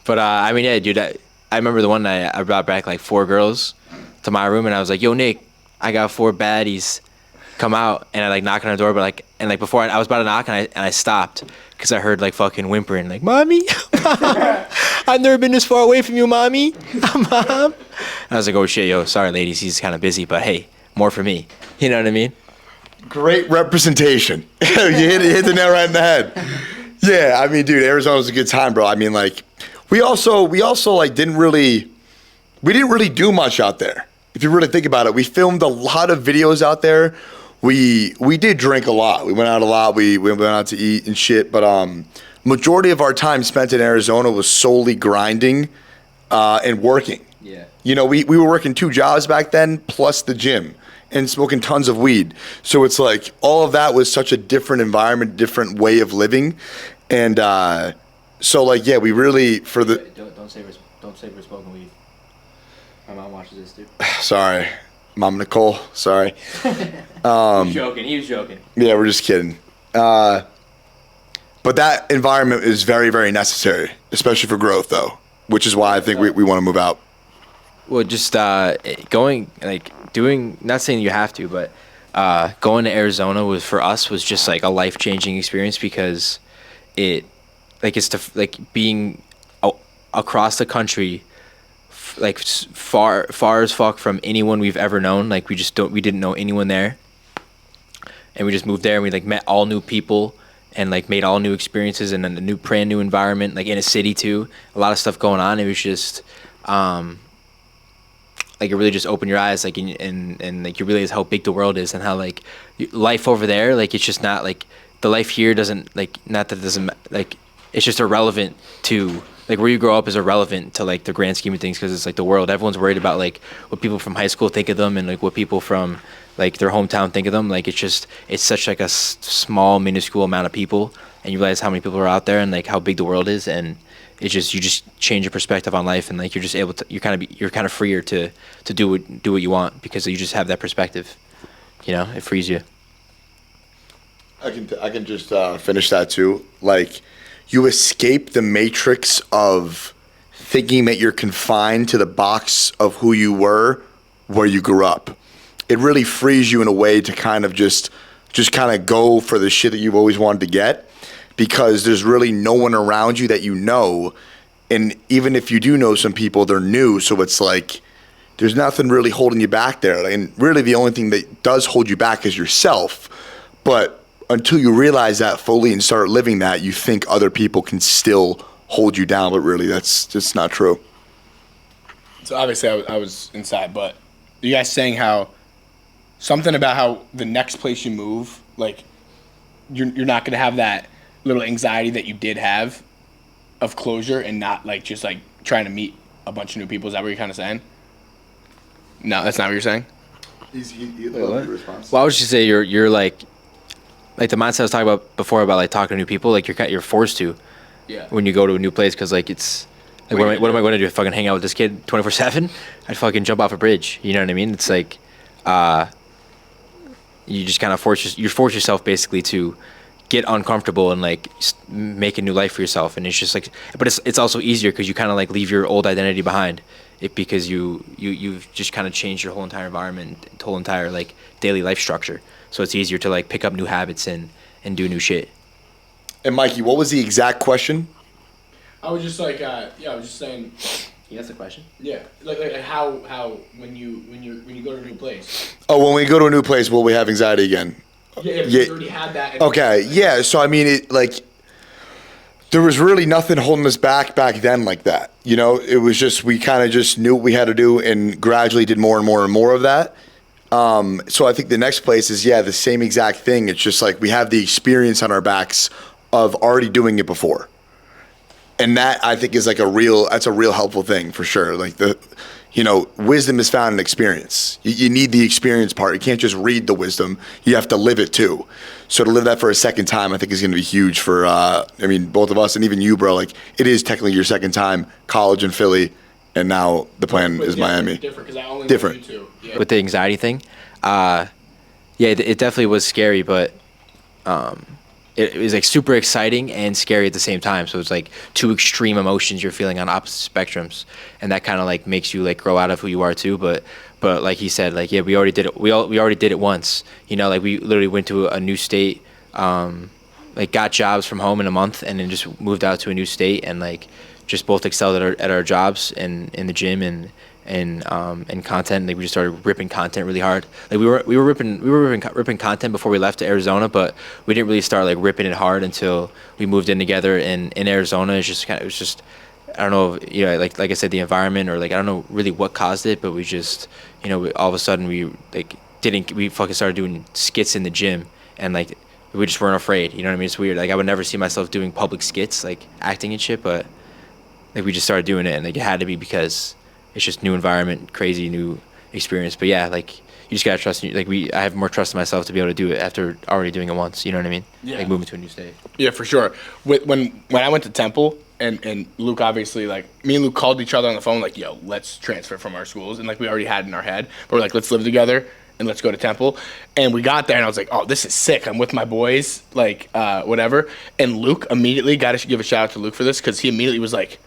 But I mean, yeah, dude. I remember the one night I brought back like 4 girls to my room, and I was like, "Yo, Nick, I got 4 baddies. Come out." And I like knock on the door, but like, and like before I was about to knock, and I stopped because I heard like fucking whimpering, like, "Mommy, Mom, I've never been this far away from you, mommy, mom." And I was like, "Oh shit, yo, sorry, ladies, he's kind of busy, but hey, more for me." You know what I mean? Great representation. You hit the nail right in the head. Yeah, I mean, dude, Arizona was a good time, bro. I mean, like, we also like didn't really do much out there. If you really think about it, we filmed a lot of videos out there. We did drink a lot. We went out a lot. We went out to eat and shit. But majority of our time spent in Arizona was solely grinding and working. Yeah. You know, we were working 2 jobs back then, plus the gym, and smoking tons of weed. So it's like all of that was such a different environment, different way of living. And so like, yeah, we really, for the... Don't say we're smoking weed. My mom watches this, dude. Sorry. Mom Nicole, sorry. He was joking. Yeah, we're just kidding. But that environment is very, very necessary, especially for growth, though, which is why I think we want to move out. Well, just going, like, doing, not saying you have to, but going to Arizona was just like a life-changing experience, because it's being across the country, like far as fuck from anyone we've ever known. Like, we didn't know anyone there, and we just moved there, and we like met all new people and like made all new experiences in a brand new environment, like in a city too. A lot of stuff going on. It was just like, it really just opened your eyes, like, and like you realize how big the world is, and how like life over there, like, it's just not like the life here doesn't, like, not that it doesn't, like, it's just irrelevant to, like, where you grow up is irrelevant to like the grand scheme of things, because it's like the world. Everyone's worried about like what people from high school think of them, and like what people from like their hometown think of them. Like, it's such like a small, minuscule amount of people, and you realize how many people are out there, and like how big the world is, and it's just, you just change your perspective on life, and like you're just able to, you're kind of freer to do what you want, because you just have that perspective. You know, it frees you. I can just finish that too. Like, you escape the matrix of thinking that you're confined to the box of who you were, where you grew up. It really frees you in a way to kind of just kind of go for the shit that you've always wanted to get, because there's really no one around you that you know. And even if you do know some people, they're new. So it's like, there's nothing really holding you back there. And really the only thing that does hold you back is yourself. But until you realize that fully and start living that, you think other people can still hold you down. But really, that's just not true. So obviously I was inside, but you guys saying how something about how the next place you move, like, you're not going to have that little anxiety that you did have of closure, and not like just like trying to meet a bunch of new people. Is that what you're kind of saying? No, that's not what you're saying. Well, I would just say you're like the mindset I was talking about before about like talking to new people. Like, you're forced to, Yeah. when you go to a new place, because like it's like, what am I going to do? Fucking hang out with this kid 24/7? I'd fucking jump off a bridge. You know what I mean? It's like you just kind of force yourself basically to get uncomfortable and like make a new life for yourself. And it's just like, but it's also easier because you kind of like leave your old identity behind it, because you've just kind of changed your whole entire environment, whole entire like daily life structure. So it's easier to like pick up new habits and do new shit. And Mikey, what was the exact question? I was just like, I was just saying. That's the question. Yeah, like how when you go to a new place. Oh, when we go to a new place, will we have anxiety again? Yeah, you already had that. Okay, yeah. So I mean, it like there was really nothing holding us back then like that. You know, it was just, we kind of just knew what we had to do and gradually did more and more and more of that. So I think the next place is, the same exact thing. It's just like we have the experience on our backs of already doing it before. And that, I think, is like that's a real helpful thing for sure. Like wisdom is found in experience. You need the experience part. You can't just read the wisdom. You have to live it too. So to live that for a second time, I think is going to be huge for, both of us and even you, bro. Like, it is technically your second time, college in Philly, and now the plan is Miami. Different, because I only Different. know you two. Yeah. With the anxiety thing, it definitely was scary, but it was like super exciting and scary at the same time. So it's like two extreme emotions you're feeling on opposite spectrums, and that kind of like makes you like grow out of who you are too. But like he said, like yeah, we already did it. We already did it once. You know, like we literally went to a new state, like got jobs from home in a month, and then just moved out to a new state, and like just both excelled at our jobs and in the gym and content. Like we just started ripping content really hard. Like we were ripping content before we left to Arizona, but we didn't really start like ripping it hard until we moved in together. And in Arizona, it was just I don't know, you know, like I said, the environment, or like I don't know really what caused it, but we just, you know, all of a sudden we fucking started doing skits in the gym, and like we just weren't afraid. You know what I mean? It's weird. Like I would never see myself doing public skits, like acting and shit, but like we just started doing it, and like it had to be because it's just new environment, crazy new experience. But yeah, like you just gotta trust. Like I have more trust in myself to be able to do it after already doing it once. You know what I mean? Yeah. Like moving to a new state. Yeah, for sure. When I went to Temple, and Luke, obviously, like me and Luke called each other on the phone, like, yo, let's transfer from our schools, and like we already had in our head, but we're like, let's live together and let's go to Temple. And we got there, and I was like, oh, this is sick. I'm with my boys, like whatever. And Luke immediately, gotta give a shout out to Luke for this, because he immediately was like,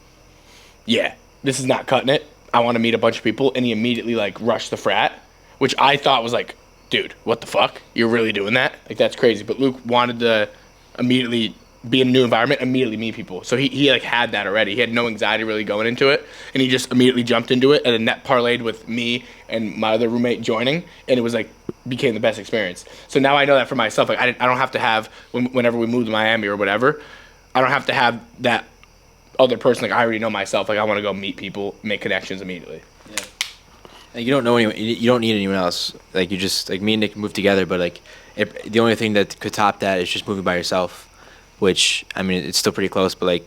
yeah, this is not cutting it. I want to meet a bunch of people. And he immediately like rushed the frat, which I thought was like, dude, what the fuck? You're really doing that? Like, that's crazy. But Luke wanted to immediately be in a new environment, immediately meet people. So he like had that already. He had no anxiety really going into it, and he just immediately jumped into it, and then that parlayed with me and my other roommate joining, and it was like became the best experience. So now I know that for myself. Like I don't have to have, whenever we move to Miami or whatever, I don't have to have that other person. Like I already know myself. Like I want to go meet people, make connections immediately. Yeah. Like you don't know anyone. You don't need anyone else. Like you just, like me and Nick moved together, but like the only thing that could top that is just moving by yourself. Which I mean, it's still pretty close, but like,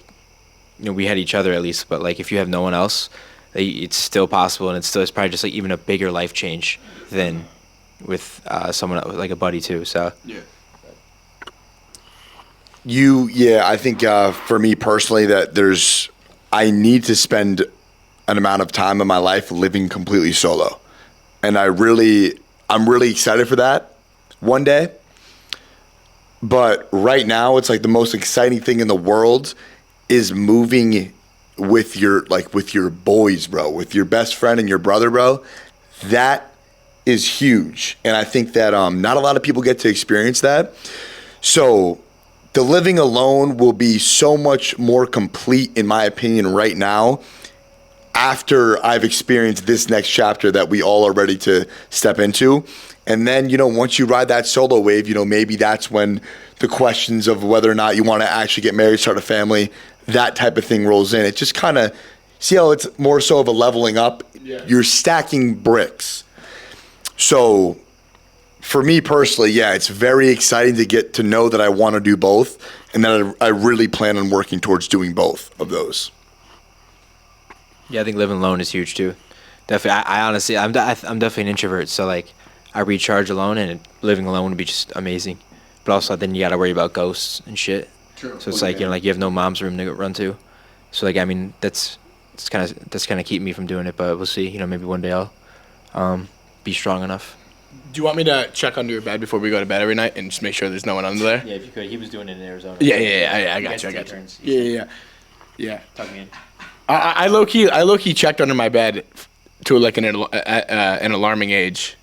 you know, we had each other at least. But like, if you have no one else, it's still possible, and it's probably just like even a bigger life change than with someone else, like a buddy too. So Yeah. I think for me personally, that I need to spend an amount of time in my life living completely solo, and I'm really excited for that one day. But right now, it's like the most exciting thing in the world is moving with your boys, bro, with your best friend and your brother, bro. That is huge, and I think that not a lot of people get to experience that. So the living alone will be so much more complete, in my opinion, right now, after I've experienced this next chapter that we all are ready to step into. And then, you know, once you ride that solo wave, you know, maybe that's when the questions of whether or not you want to actually get married, start a family, that type of thing rolls in. It just kind of, see how it's more so of a leveling up? Yeah. You're stacking bricks. So for me personally, yeah, it's very exciting to get to know that I want to do both, and that I really plan on working towards doing both of those. yeah, I think living alone is huge too. Definitely, I honestly, I'm definitely an introvert, so like I recharge alone, and living alone would be just amazing. But also, then you gotta worry about ghosts and shit. True. So it's like, you know, like you have no mom's room to run to. So like, I mean, that's kind of keeping me from doing it. But we'll see. You know, maybe one day I'll be strong enough. Do you want me to check under your bed before we go to bed every night and just make sure there's no one under there? Yeah, if you could. He was doing it in Arizona. Yeah. I got you. Yeah. Tuck me in. I low key checked under my bed to like an alarming age.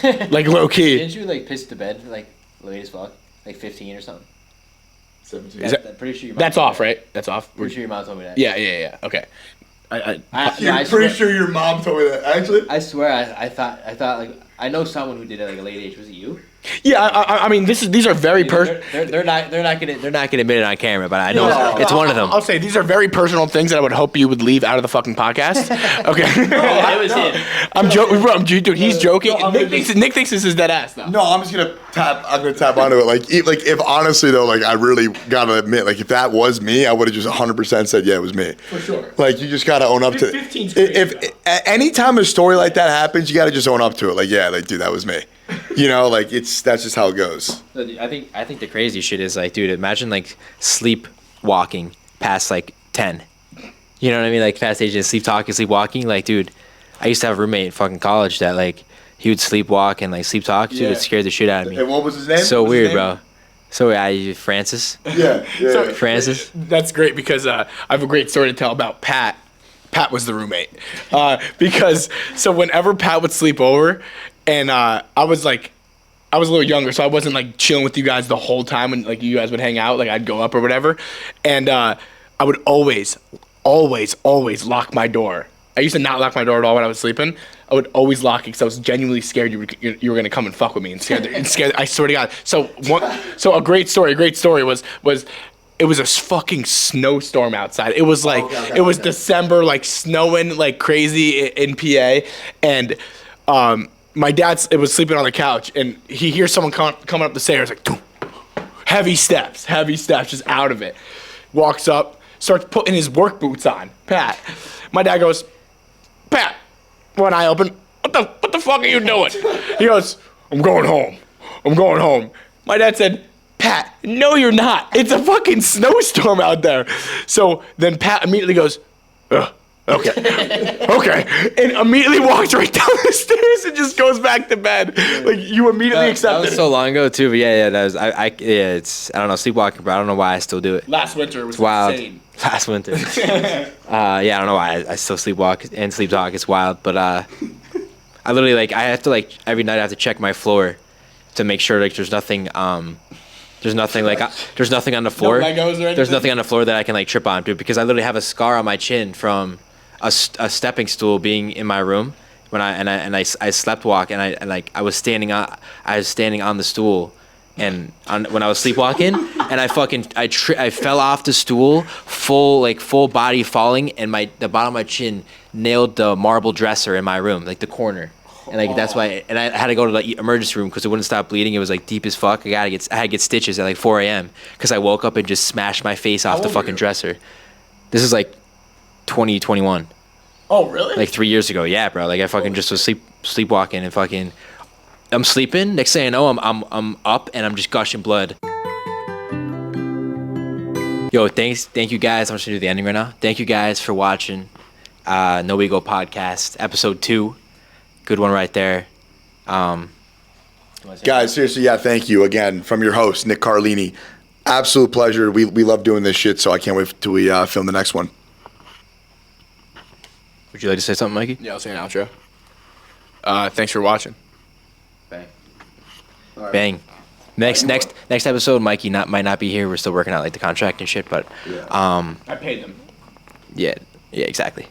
Like low key. Didn't you like piss the bed like late as fuck, like 15 or something? 17. Is that- I'm pretty sure your mom That's told me off, that. right? That's off. Pretty sure your mom told me that. Yeah. Okay. I swear- sure your mom told me that, actually? I swear, I thought like I know someone who did it like a late age. Was it you? Yeah. I mean, these are very personal. They're not gonna admit it on camera, but I know it's one of them. I'll say these are very personal things that I would hope you would leave out of the fucking podcast. Okay. It was him. I'm joking, bro. Dude, he's joking. No, Nick thinks this is dead ass though. No, I'm gonna tap onto it. Like if honestly though, like I really gotta admit, like if that was me, I would have just 100% said, yeah, it was me. For sure. Like you just gotta own up to 15's it. crazy, Anytime a story like that happens, you gotta just own up to it. Like, yeah, like dude, that was me. You know, like that's just how it goes. I think the crazy shit is like, dude, imagine like sleepwalking past like 10. You know what I mean? Like past age of sleepwalking. Like, dude, I used to have a roommate in fucking college that like he would sleepwalk and like sleep talk. Dude, Yeah. it scared the shit out of me. And what was his name? So What was his weird, name? bro. So Francis. Yeah. So- Francis. That's great because I have a great story to tell about Pat. Pat was the roommate. Because so whenever Pat would sleep over, and I was a little younger, so I wasn't like chilling with you guys the whole time when like you guys would hang out. Like I'd go up or whatever, and I would always lock my door. I used to not lock my door at all when I was sleeping. I would always lock it because I was genuinely scared you were gonna come and fuck with me and scared. I swear to God. So a great story was it was a fucking snowstorm outside. It was like it was December, like snowing like crazy in PA, and my dad was sleeping on the couch and he hears someone coming up the stairs like "Doom." Heavy steps, just out of it. Walks up, starts putting his work boots on. Pat, my dad goes, Pat. When I open, what the fuck are you doing? He goes, I'm going home. My dad said, Pat, no you're not. It's a fucking snowstorm out there. So then Pat immediately goes, okay. And immediately walks right down the stairs and just goes back to bed. Like you immediately That accepted was it. so long ago too, but yeah, that was it's I don't know, sleepwalking, but I don't know why I still do it. Last winter was Wild. insane. Last winter. I don't know why I still sleepwalk and sleep talk. It's wild, but I literally I have to every night I have to check my floor to make sure there's nothing there's nothing there's nothing on the floor. Legos or anything? There's nothing on the floor that I can trip on, dude, because I literally have a scar on my chin from a stepping stool being in my room when I slept walk and I was standing on the stool. And when I was sleepwalking, and I fell off the stool, full body falling, and the bottom of my chin nailed the marble dresser in my room, the corner, and that's why. And I had to go to the emergency room because it wouldn't stop bleeding. It was deep as fuck. I had to get stitches at 4 a.m. because I woke up and just smashed my face off the old were fucking you? dresser. This is 2021, Oh really? 3 years ago. Yeah, bro. I fucking just was sleepwalking and fucking. I'm sleeping. Next thing I know, I'm up and I'm just gushing blood. Yo, thank you guys. I'm just gonna do the ending right now. Thank you guys for watching. No We Go podcast, episode 2. Good one right there. Guys, seriously, yeah, thank you again from your host, Nick Carlini. Absolute pleasure. We love doing this shit, so I can't wait till we film the next one. Would you like to say something, Mikey? Yeah, I'll say an outro. Thanks for watching. Bang. Next episode, Mikey might not be here. We're still working out the contract and shit, but I paid them. yeah, exactly.